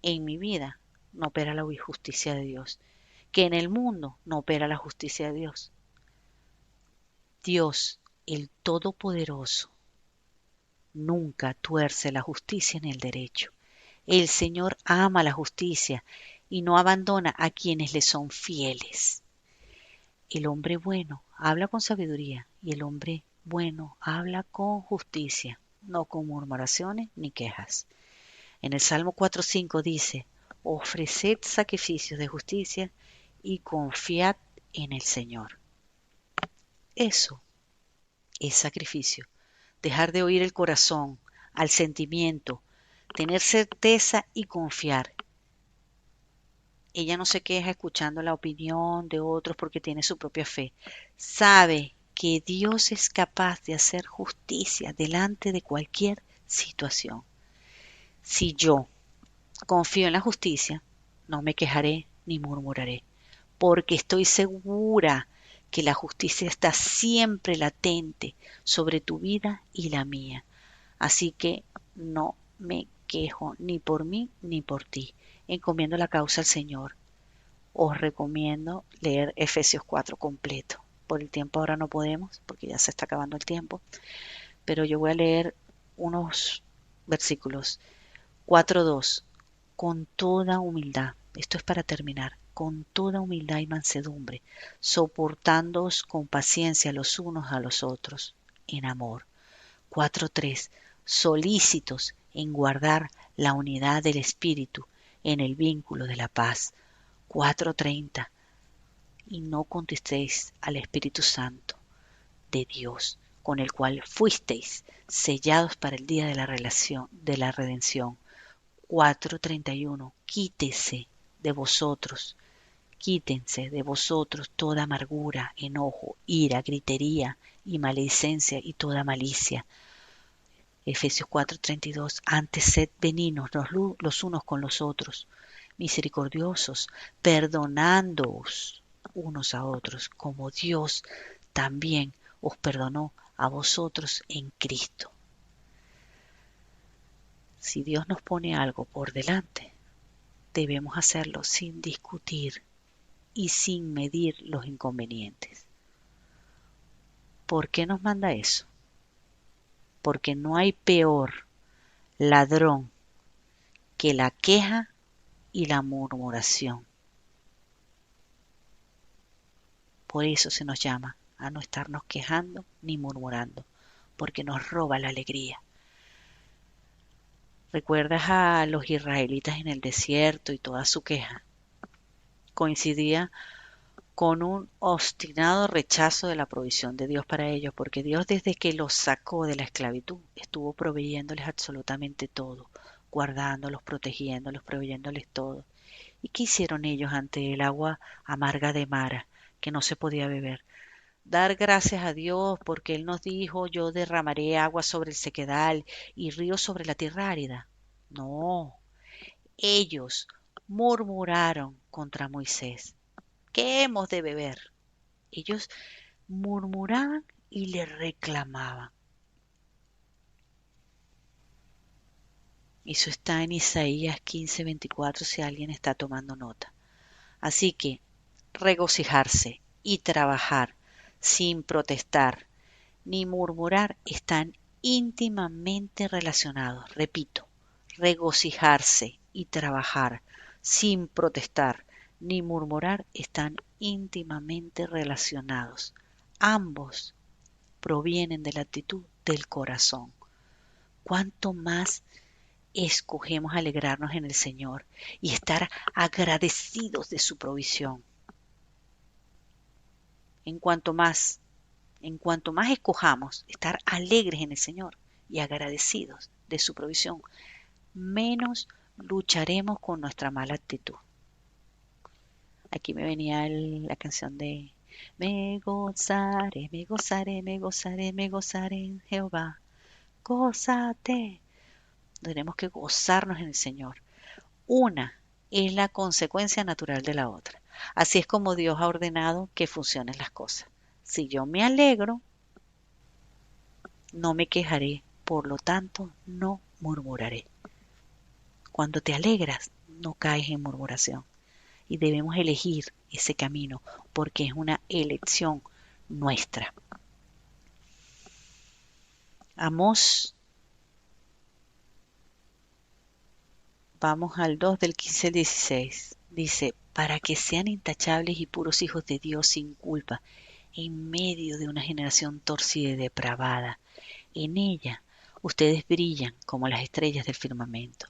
en mi vida no opera la justicia de Dios, que en el mundo no opera la justicia de Dios. Dios, el Todopoderoso, nunca tuerce la justicia ni el derecho. El Señor ama la justicia y no abandona a quienes le son fieles. El hombre bueno habla con sabiduría y el hombre bueno habla con justicia, no con murmuraciones ni quejas. En el Salmo 4.5 dice, ofreced sacrificios de justicia y confiad en el Señor. Eso es sacrificio. Dejar de oír el corazón, al sentimiento, tener certeza y confiar. Ella no se queja escuchando la opinión de otros porque tiene su propia fe. Sabe que Dios es capaz de hacer justicia delante de cualquier situación. Si yo confío en la justicia, no me quejaré ni murmuraré, porque estoy segura que la justicia está siempre latente sobre tu vida y la mía. Así que no me quejo ni por mí ni por ti. Encomiendo la causa al Señor. Os recomiendo leer Efesios 4 completo. Por el tiempo ahora no podemos, porque ya se está acabando el tiempo. pero yo voy a leer unos versículos. 4:2. Con toda humildad, esto es para terminar, con toda humildad y mansedumbre, soportándoos con paciencia los unos a los otros, en amor. 4:3. Solícitos en guardar la unidad del Espíritu en el vínculo de la paz. 4:30. Y no contristéis al Espíritu Santo de Dios, con el cual fuisteis sellados para el día de la redención. 4:31. Quítense de vosotros toda amargura, enojo, ira, gritería y maledicencia y toda malicia. Efesios 4:32. Antes sed benignos los unos con los otros, misericordiosos, perdonándoos unos a otros, como Dios también os perdonó a vosotros en Cristo. Si Dios nos pone algo por delante, debemos hacerlo sin discutir y sin medir los inconvenientes. ¿Por qué nos manda eso? Porque no hay peor ladrón que la queja y la murmuración. Por eso se nos llama a no estarnos quejando ni murmurando, porque nos roba la alegría. ¿Recuerdas a los israelitas en el desierto y toda su queja? Coincidía con un obstinado rechazo de la provisión de Dios para ellos, porque Dios desde que los sacó de la esclavitud estuvo proveyéndoles absolutamente todo, guardándolos, protegiéndolos, proveyéndoles todo. ¿Y qué hicieron ellos ante el agua amarga de Mara, que no se podía beber? Dar gracias a Dios porque Él nos dijo, yo derramaré agua sobre el sequedal y ríos sobre la tierra árida. No, ellos murmuraron contra Moisés. ¿Qué hemos de beber? Ellos murmuraban y le reclamaban. Eso está en Isaías 15:24 si alguien está tomando nota. Así que regocijarse y trabajar sin protestar ni murmurar están íntimamente relacionados. Repito, regocijarse y trabajar sin protestar ni murmurar están íntimamente relacionados. Ambos provienen de la actitud del corazón. ¿Cuánto más escogemos alegrarnos en el Señor y estar agradecidos de su provisión? En cuanto más escojamos estar alegres en el Señor y agradecidos de su provisión, menos lucharemos con nuestra mala actitud. Aquí me venía la canción de me gozaré, me gozaré, me gozaré, me gozaré en Jehová. Gózate. Tenemos que gozarnos en el Señor. Una es la consecuencia natural de la otra. Así es como Dios ha ordenado que funcionen las cosas. Si yo me alegro, no me quejaré, por lo tanto, no murmuraré. Cuando te alegras, no caes en murmuración. Y debemos elegir ese camino, porque es una elección nuestra. Amós, vamos al 2 del 15 al 16. Dice, para que sean intachables y puros hijos de Dios sin culpa, en medio de una generación torcida y depravada. En ella ustedes brillan como las estrellas del firmamento,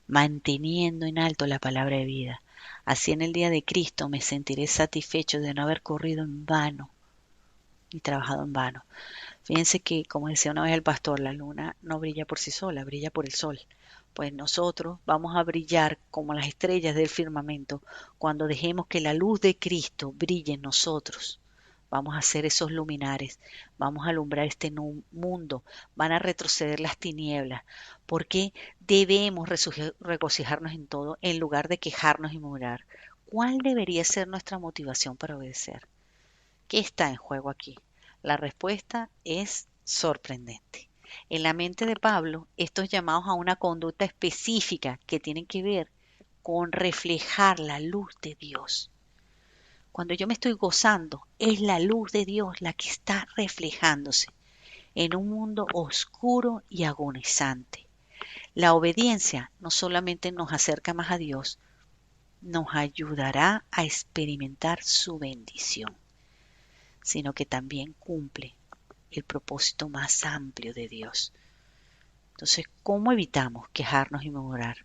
manteniendo en alto la palabra de vida. Así en el día de Cristo me sentiré satisfecho de no haber corrido en vano y trabajado en vano. Fíjense que, como decía una vez el pastor, la luna no brilla por sí sola, brilla por el sol. Pues nosotros vamos a brillar como las estrellas del firmamento cuando dejemos que la luz de Cristo brille en nosotros. Vamos a ser esos luminares, vamos a alumbrar este mundo, van a retroceder las tinieblas, porque debemos regocijarnos en todo en lugar de quejarnos y murmurar. ¿Cuál debería ser nuestra motivación para obedecer? ¿Qué está en juego aquí? La respuesta es sorprendente. En la mente de Pablo, estos llamados a una conducta específica que tienen que ver con reflejar la luz de Dios. Cuando yo me estoy gozando, es la luz de Dios la que está reflejándose. en un mundo oscuro y agonizante. La obediencia no solamente nos acerca más a Dios, nos ayudará a experimentar su bendición, sino que también cumple el propósito más amplio de Dios. Entonces, ¿cómo evitamos quejarnos y murmurar?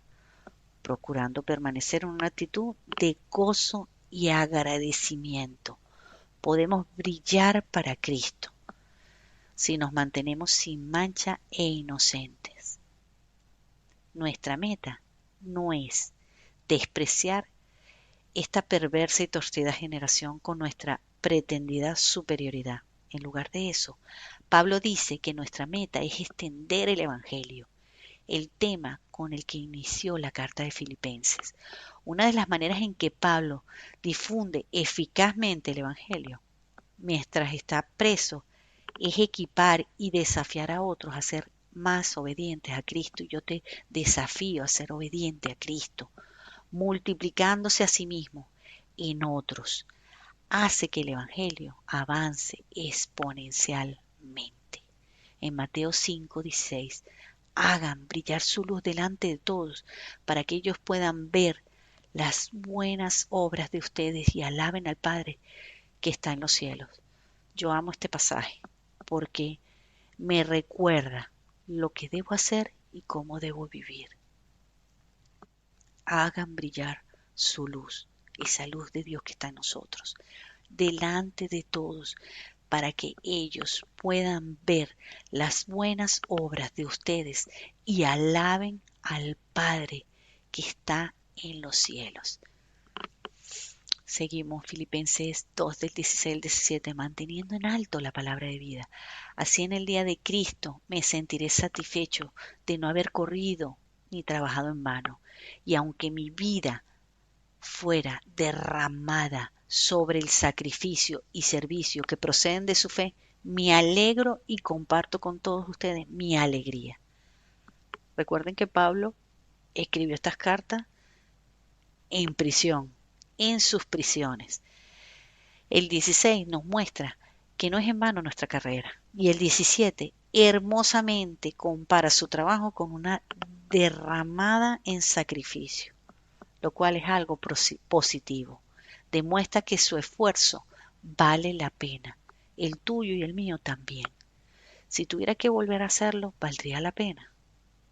Procurando permanecer en una actitud de gozo y agradecimiento. Podemos brillar para Cristo si nos mantenemos sin mancha e inocentes. Nuestra meta no es despreciar esta perversa y torcida generación con nuestra pretendida superioridad. En lugar de eso, Pablo dice que nuestra meta es extender el Evangelio, el tema con el que inició la carta de Filipenses. Una de las maneras en que Pablo difunde eficazmente el Evangelio, mientras está preso, es equipar y desafiar a otros a ser más obedientes a Cristo. Y yo te desafío a ser obediente a Cristo, multiplicándose a sí mismo en otros. Hace que el Evangelio avance exponencialmente. En Mateo 5:16, hagan brillar su luz delante de todos para que ellos puedan ver las buenas obras de ustedes y alaben al Padre que está en los cielos. Yo amo este pasaje porque me recuerda lo que debo hacer y cómo debo vivir. Hagan brillar su luz, esa luz de Dios que está en nosotros, delante de todos, para que ellos puedan ver las buenas obras de ustedes y alaben al Padre que está en los cielos. Seguimos Filipenses 2 del 16 al 17, manteniendo en alto la palabra de vida. Así en el día de Cristo me sentiré satisfecho de no haber corrido ni trabajado en vano. Y aunque mi vida fuera derramada sobre el sacrificio y servicio que proceden de su fe, me alegro y comparto con todos ustedes mi alegría. Recuerden que Pablo escribió estas cartas en prisión, en sus prisiones. El 16 nos muestra que no es en vano nuestra carrera. Y el 17 hermosamente compara su trabajo con una derramada en sacrificio, lo cual es algo positivo. Demuestra que su esfuerzo vale la pena, el tuyo y el mío también. Si tuviera que volver a hacerlo, valdría la pena,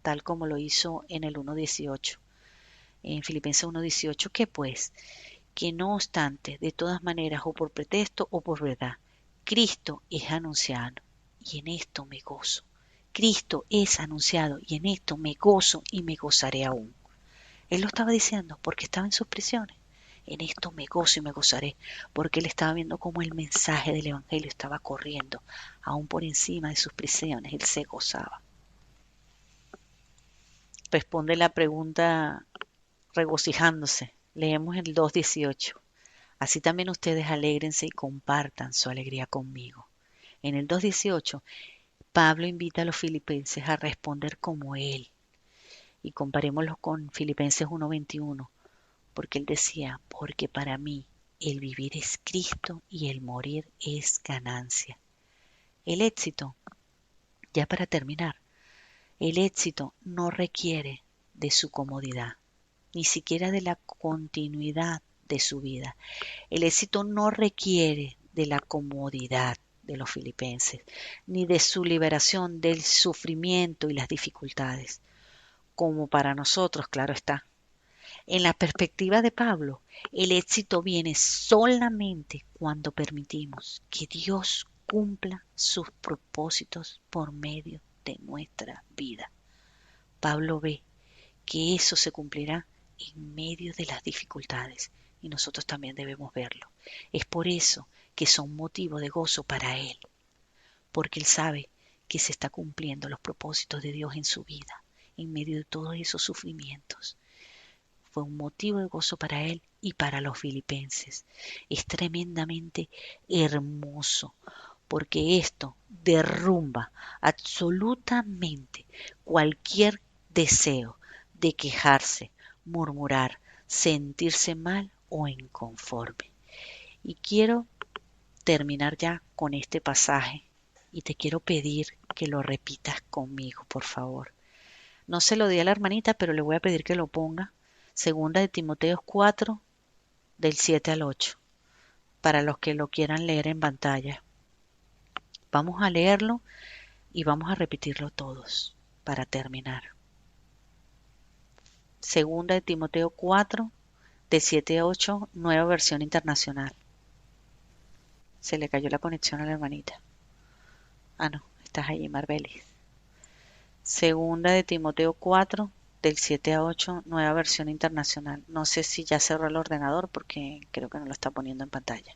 tal como lo hizo en el 1.18. En Filipenses 1.18, ¿qué pues? Que no obstante, de todas maneras, o por pretexto o por verdad, Cristo es anunciado y en esto me gozo. Cristo es anunciado y en esto me gozo y me gozaré aún. Él lo estaba diciendo porque estaba en sus prisiones. En esto me gozo y me gozaré, porque él estaba viendo cómo el mensaje del Evangelio estaba corriendo, aún por encima de sus prisiones. Él se gozaba. Responde la pregunta regocijándose. Leemos el 2.18. Así también ustedes alégrense y compartan su alegría conmigo. En el 2.18, Pablo invita a los filipenses a responder como él. Y comparémoslo con Filipenses 1.21. Porque él decía, porque para mí el vivir es Cristo y el morir es ganancia. El éxito, ya para terminar, el éxito no requiere de su comodidad, ni siquiera de la continuidad de su vida. El éxito no requiere de la comodidad de los filipenses, ni de su liberación del sufrimiento y las dificultades, como para nosotros, claro está. En la perspectiva de Pablo, el éxito viene solamente cuando permitimos que Dios cumpla sus propósitos por medio de nuestra vida. Pablo ve que eso se cumplirá en medio de las dificultades y nosotros también debemos verlo. Es por eso que son motivo de gozo para él, porque él sabe que se está cumpliendo los propósitos de Dios en su vida, en medio de todos esos sufrimientos. Fue un motivo de gozo para él y para los filipenses. Es tremendamente hermoso porque esto derrumba absolutamente cualquier deseo de quejarse, murmurar, sentirse mal o inconforme. Y quiero terminar ya con este pasaje y te quiero pedir que lo repitas conmigo, por favor. No se lo di a la hermanita, pero le voy a pedir que lo ponga. Segunda de Timoteo 4, del 7 al 8, para los que lo quieran leer en pantalla. Vamos a leerlo y vamos a repetirlo todos para terminar. Segunda de Timoteo 4, de 7 a 8, nueva versión internacional. Se le cayó la conexión a la hermanita. Ah, no, estás allí, Marbelis. Segunda de Timoteo 4, del 7 a 8, nueva versión internacional. No sé si ya cerró el ordenador porque creo que no lo está poniendo en pantalla.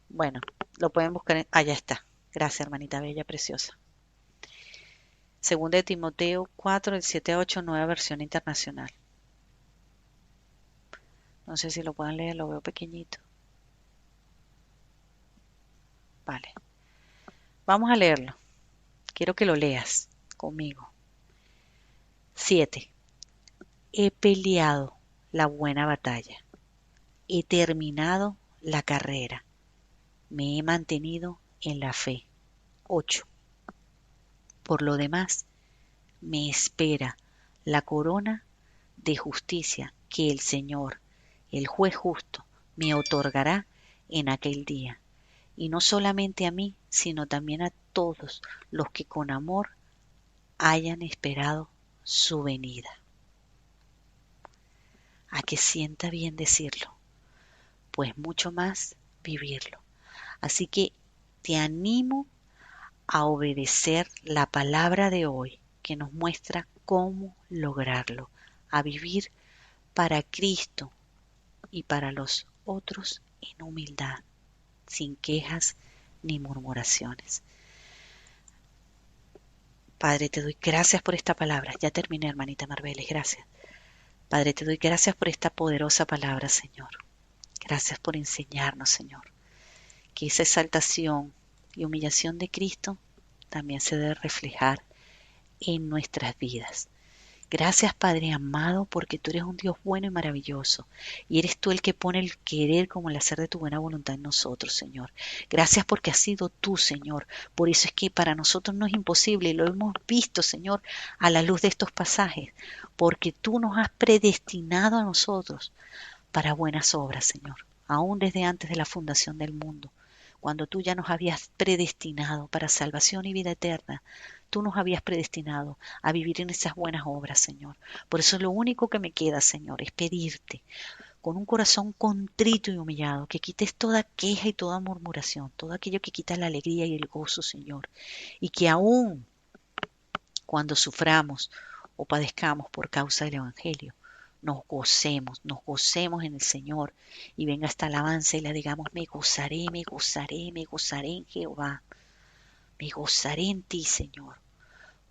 Bueno, lo pueden buscar en... Allá está. Gracias, hermanita bella, preciosa. Segunda de Timoteo 4, del 7 a 8, nueva versión internacional. No sé si lo pueden leer, lo veo pequeñito. Vale. Vamos a leerlo. Quiero que lo leas conmigo. 7. He peleado la buena batalla. He terminado la carrera. Me he mantenido en la fe. 8. Por lo demás, me espera la corona de justicia que el Señor, el juez justo, me otorgará en aquel día. Y no solamente a mí, sino también a todos los que con amor hayan esperado su venida. A que sienta bien decirlo, pues mucho más vivirlo. Así que te animo a obedecer la palabra de hoy que nos muestra cómo lograrlo, a vivir para Cristo y para los otros en humildad, sin quejas ni murmuraciones. Padre, te doy gracias por esta palabra. Ya terminé, hermanita Marbeles, gracias. Padre, te doy gracias por esta poderosa palabra, Señor. Gracias por enseñarnos, Señor, que esa exaltación y humillación de Cristo también se debe reflejar en nuestras vidas. Gracias, Padre amado, porque tú eres un Dios bueno y maravilloso, y eres tú el que pone el querer como el hacer de tu buena voluntad en nosotros, Señor. Gracias porque has sido tú, Señor. Por eso es que para nosotros no es imposible, y lo hemos visto, Señor, a la luz de estos pasajes, porque tú nos has predestinado a nosotros para buenas obras, Señor, aún desde antes de la fundación del mundo. Cuando tú ya nos habías predestinado para salvación y vida eterna, tú nos habías predestinado a vivir en esas buenas obras, Señor. Por eso lo único que me queda, Señor, es pedirte con un corazón contrito y humillado, que quites toda queja y toda murmuración, todo aquello que quita la alegría y el gozo, Señor. Y que aún cuando suframos o padezcamos por causa del Evangelio, nos gocemos en el Señor, y venga esta alabanza y la digamos: me gozaré, me gozaré, me gozaré en Jehová, me gozaré en ti, Señor,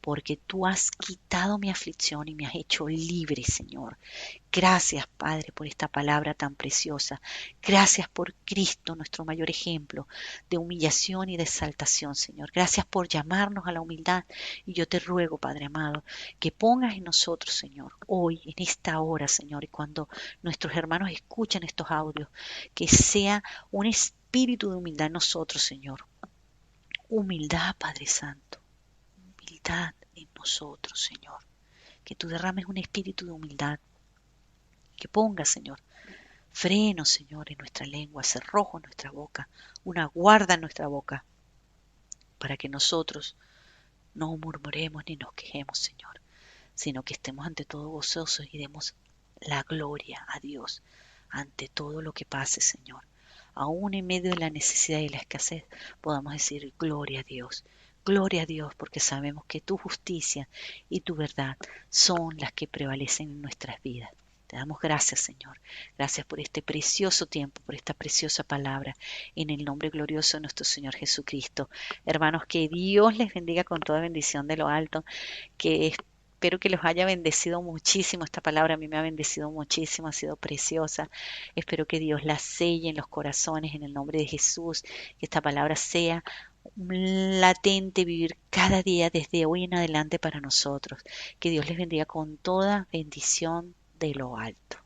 porque tú has quitado mi aflicción y me has hecho libre, Señor. Gracias, Padre, por esta palabra tan preciosa. Gracias por Cristo, nuestro mayor ejemplo de humillación y de exaltación, Señor. Gracias por llamarnos a la humildad. Y yo te ruego, Padre amado, que pongas en nosotros, Señor, hoy, en esta hora, Señor, y cuando nuestros hermanos escuchen estos audios, que sea un espíritu de humildad en nosotros, Señor. Humildad, Padre Santo. Humildad en nosotros, Señor. Que tú derrames un espíritu de humildad. Que pongas, Señor, freno, Señor, en nuestra lengua, cerrojo en nuestra boca, una guarda en nuestra boca, para que nosotros no murmuremos ni nos quejemos, Señor, sino que estemos ante todo gozosos y demos la gloria a Dios ante todo lo que pase, Señor. Aún en medio de la necesidad y la escasez, podamos decir gloria a Dios. Gloria a Dios, porque sabemos que tu justicia y tu verdad son las que prevalecen en nuestras vidas. Te damos gracias, Señor. Gracias por este precioso tiempo, por esta preciosa palabra, en el nombre glorioso de nuestro Señor Jesucristo. Hermanos, que Dios les bendiga con toda bendición de lo alto, que espero que los haya bendecido muchísimo. Esta palabra a mí me ha bendecido muchísimo, ha sido preciosa. Espero que Dios la selle en los corazones en el nombre de Jesús, que esta palabra sea un latente vivir cada día desde hoy en adelante para nosotros. Que Dios les bendiga con toda bendición de lo alto.